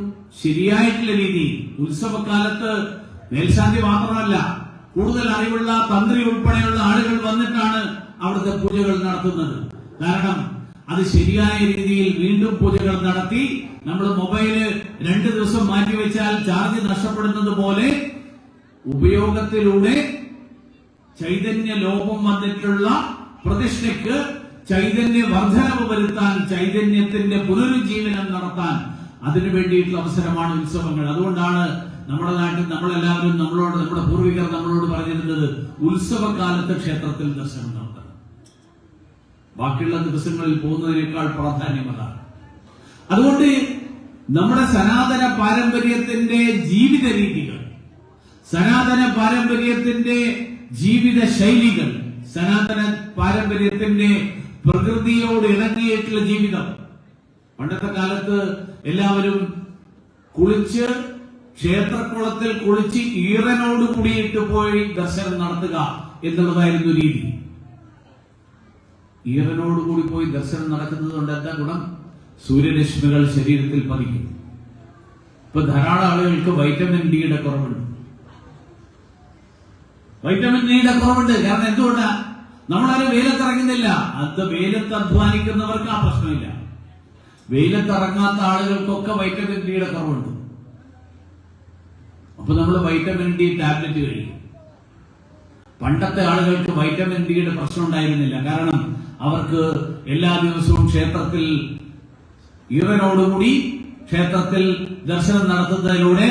Speaker 1: ശരിയായിട്ടുള്ള രീതിയിൽ, ഉത്സവകാലത്ത് മേൽശാന്തി മാത്രമല്ല, കൂടുതൽ അറിവുള്ള തന്ത്രി ഉൾപ്പെടെയുള്ള ആളുകൾ വന്നിട്ടാണ് അവിടുത്തെ പൂജകൾ നടത്തുന്നത്. കാരണം അത് ശരിയായ രീതിയിൽ വീണ്ടും പൂജകൾ നടത്തി, നമ്മൾ മൊബൈല് 2 ദിവസം മാറ്റിവെച്ചാൽ ചാർജ് നഷ്ടപ്പെടുന്നത് പോലെ ഉപയോഗത്തിലൂടെ ചൈതന്യ ലോപം വന്നിട്ടുള്ള പ്രതിഷ്ഠയ്ക്ക് ചൈതന്യ വർധനവ് വരുത്താൻ, ചൈതന്യത്തിന്റെ പുനരുജ്ജീവനം നടത്താൻ അതിനു വേണ്ടിയിട്ടുള്ള അവസരമാണ് ഉത്സവങ്ങൾ. അതുകൊണ്ടാണ് നമ്മുടെ നാട്ടിൽ നമ്മളെല്ലാവരും നമ്മുടെ പൂർവികർ നമ്മളോട് പറഞ്ഞിരുന്നത് ഉത്സവകാലത്ത് ക്ഷേത്രത്തിൽ ദർശനം നടത്തണം, ബാക്കിയുള്ള ദിവസങ്ങളിൽ പോകുന്നതിനേക്കാൾ പ്രാധാന്യം അതാണ്. അതുകൊണ്ട് നമ്മുടെ സനാതന പാരമ്പര്യത്തിന്റെ ജീവിത രീതികൾ, സനാതന പാരമ്പര്യത്തിന്റെ ജീവിത ശൈലികൾ, സനാതന പാരമ്പര്യത്തിന്റെ പ്രകൃതിയോട് ഇണങ്ങിയിട്ടുള്ള ജീവിതം. പണ്ടത്തെ കാലത്ത് എല്ലാവരും കുളിച്ച് ക്ഷേത്രക്കുളത്തിൽ കുളിച്ച് ഈറനോട് കൂടിയിട്ട് പോയി ദർശനം നടത്തുക എന്നുള്ളതായിരുന്നു രീതി. ഈറനോടുകൂടി പോയി ദർശനം നടക്കുന്നത് കൊണ്ട് എന്താ ഗുണം? സൂര്യരശ്മികൾ ശരീരത്തിൽ പതിക്കും. ഇപ്പൊ ധാരാളം ആളുകൾക്ക് വൈറ്റമിൻ ഡിയുടെ കുറവുണ്ട്. വൈറ്റമിൻ ഡിയുടെ കുറവുണ്ട്. കാരണം എന്തുകൊണ്ടാ? നമ്മളാരും വെയിലത്തിറങ്ങുന്നില്ല. അത് വെയിലത്ത് അധ്വാനിക്കുന്നവർക്ക് ആ പ്രശ്നമില്ല. വെയിലത്തിറങ്ങാത്ത ആളുകൾക്കൊക്കെ വൈറ്റമിൻ ഡിയുടെ കുറവുണ്ട്. അപ്പൊ നമ്മൾ വൈറ്റമിൻ ഡി ടാബ്ലറ്റ് കഴിക്കും. പണ്ടത്തെ ആളുകൾക്ക് വൈറ്റമിൻ ഡിയുടെ പ്രശ്നം ഉണ്ടായിരുന്നില്ല. കാരണം അവർക്ക് എല്ലാ ദിവസവും ക്ഷേത്രത്തിൽ ഈറനോടുകൂടി ക്ഷേത്രത്തിൽ ദർശനം നടത്തുന്നതിലൂടെ,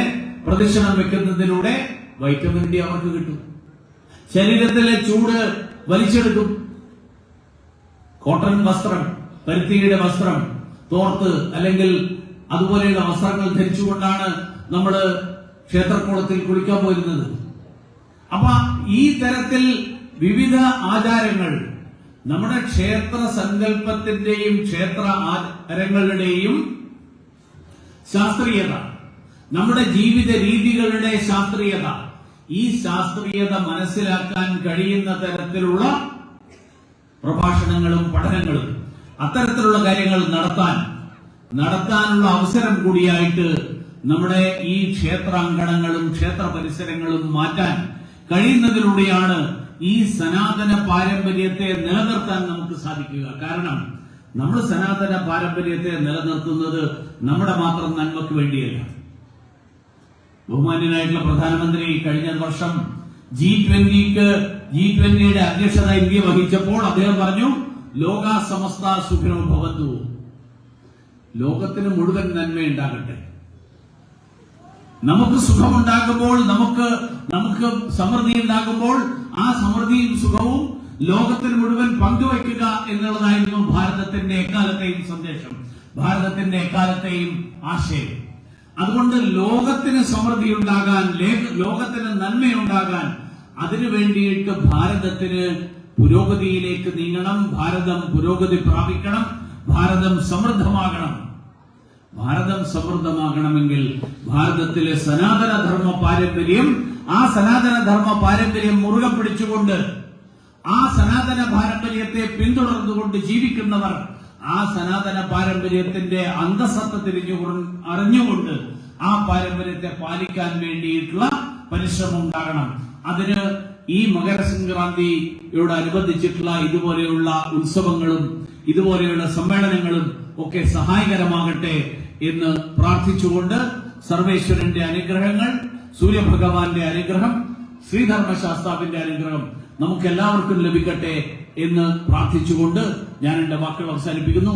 Speaker 1: പ്രദക്ഷിണം വെക്കുന്നതിലൂടെ വൈറ്റമിൻ ഡി അവർക്ക് കിട്ടും. ശരീരത്തിലെ ചൂട് വലിച്ചെടുക്കും. കോട്ടൺ വസ്ത്രം, പരുത്തിയുടെ വസ്ത്രം, തോർത്ത് അല്ലെങ്കിൽ അതുപോലെയുള്ള വസ്ത്രങ്ങൾ ധരിച്ചുകൊണ്ടാണ് നമ്മൾ ക്ഷേത്രക്കുളത്തിൽ കുളിക്കാൻ പോയിരുന്നത്. അപ്പൊ ഈ തരത്തിൽ വിവിധ ആചാരങ്ങൾ നമ്മുടെ ക്ഷേത്ര സങ്കല്പത്തിന്റെയും ക്ഷേത്ര ആചാരങ്ങളുടെയും ശാസ്ത്രീയത, നമ്മുടെ ജീവിത രീതികളുടെ ശാസ്ത്രീയത, ഈ ശാസ്ത്രീയത മനസ്സിലാക്കാൻ കഴിയുന്ന തരത്തിലുള്ള പ്രഭാഷണങ്ങളും പഠനങ്ങളും അത്തരത്തിലുള്ള കാര്യങ്ങൾ നടത്താനുള്ള അവസരം കൂടിയായിട്ട് നമ്മുടെ ഈ ക്ഷേത്രാങ്കണങ്ങളും ക്ഷേത്ര പരിസരങ്ങളും മാറ്റാൻ കഴിയുന്നതിലൂടെയാണ് ഈ സനാതന പാരമ്പര്യത്തെ നിലനിർത്താൻ നമുക്ക് സാധിക്കുക. കാരണം നമ്മൾ സനാതന പാരമ്പര്യത്തെ നിലനിർത്തുന്നത് നമ്മുടെ മാത്രം നന്മയ്ക്ക് വേണ്ടിയല്ല. ബഹുമാന്യനായിട്ടുള്ള പ്രധാനമന്ത്രി കഴിഞ്ഞ വർഷം G20യുടെ അധ്യക്ഷത ഇന്ത്യ വഹിച്ചപ്പോൾ അദ്ദേഹം പറഞ്ഞു, ലോകാ സമസ്ത സുഖിനോ ഭവന്തു, ലോകത്തിന് മുഴുവൻ നന്മയുണ്ടാകട്ടെ. നമുക്ക് സുഖമുണ്ടാകുമ്പോൾ, നമുക്ക് സമൃദ്ധി ഉണ്ടാകുമ്പോൾ ആ സമൃദ്ധിയും സുഖവും ലോകത്തിന് മുഴുവൻ പങ്കുവയ്ക്കുക എന്നുള്ളതായിരുന്നു ഭാരതത്തിന്റെ എക്കാലത്തെയും സന്ദേശം, ഭാരതത്തിന്റെ എക്കാലത്തെയും ആശയം. അതുകൊണ്ട് ലോകത്തിന് സമൃദ്ധി ഉണ്ടാകാൻ, ലോകത്തിന് നന്മയുണ്ടാകാൻ, അതിനു വേണ്ടിയിട്ട് ഭാരതത്തിന് പുരോഗതിയിലേക്ക് നീങ്ങണം, ഭാരതം പുരോഗതി പ്രാപിക്കണം, ഭാരതം സമൃദ്ധമാകണം. ഭാരതം സമൃദ്ധമാകണമെങ്കിൽ ഭാരതത്തിലെ സനാതനധർമ്മ പാരമ്പര്യം, ആ സനാതനധർമ്മ പാരമ്പര്യം മുറുകെ പിടിച്ചുകൊണ്ട്, ആ സനാതന പാരമ്പര്യത്തെ പിന്തുടർന്നുകൊണ്ട് ജീവിക്കുന്നവർ ആ സനാതന പാരമ്പര്യത്തിന്റെ അന്തസത്ത അറിഞ്ഞുകൊണ്ട് ആ പാരമ്പര്യത്തെ പാലിക്കാൻ വേണ്ടിയിട്ടുള്ള പരിശ്രമം ഉണ്ടാകണം. അതിന് ഈ മകരസംക്രാന്തിയോടനുബന്ധിച്ചിട്ടുള്ള ഇതുപോലെയുള്ള ഉത്സവങ്ങളും ഇതുപോലെയുള്ള സമ്മേളനങ്ങളും ഒക്കെ സഹായകരമാകട്ടെ എന്ന് പ്രാർത്ഥിച്ചുകൊണ്ട് സർവേശ്വരന്റെ അനുഗ്രഹങ്ങൾ സൂര്യഭഗവാന്റെ അനുഗ്രഹം, ശ്രീധർമ്മശാസ്താവിന്റെ അനുഗ്രഹം നമുക്ക് എല്ലാവർക്കും ലഭിക്കട്ടെ എന്ന് പ്രാർത്ഥിച്ചുകൊണ്ട് ഞാൻ എന്റെ വാക്കുകൾ അവസാനിപ്പിക്കുന്നു.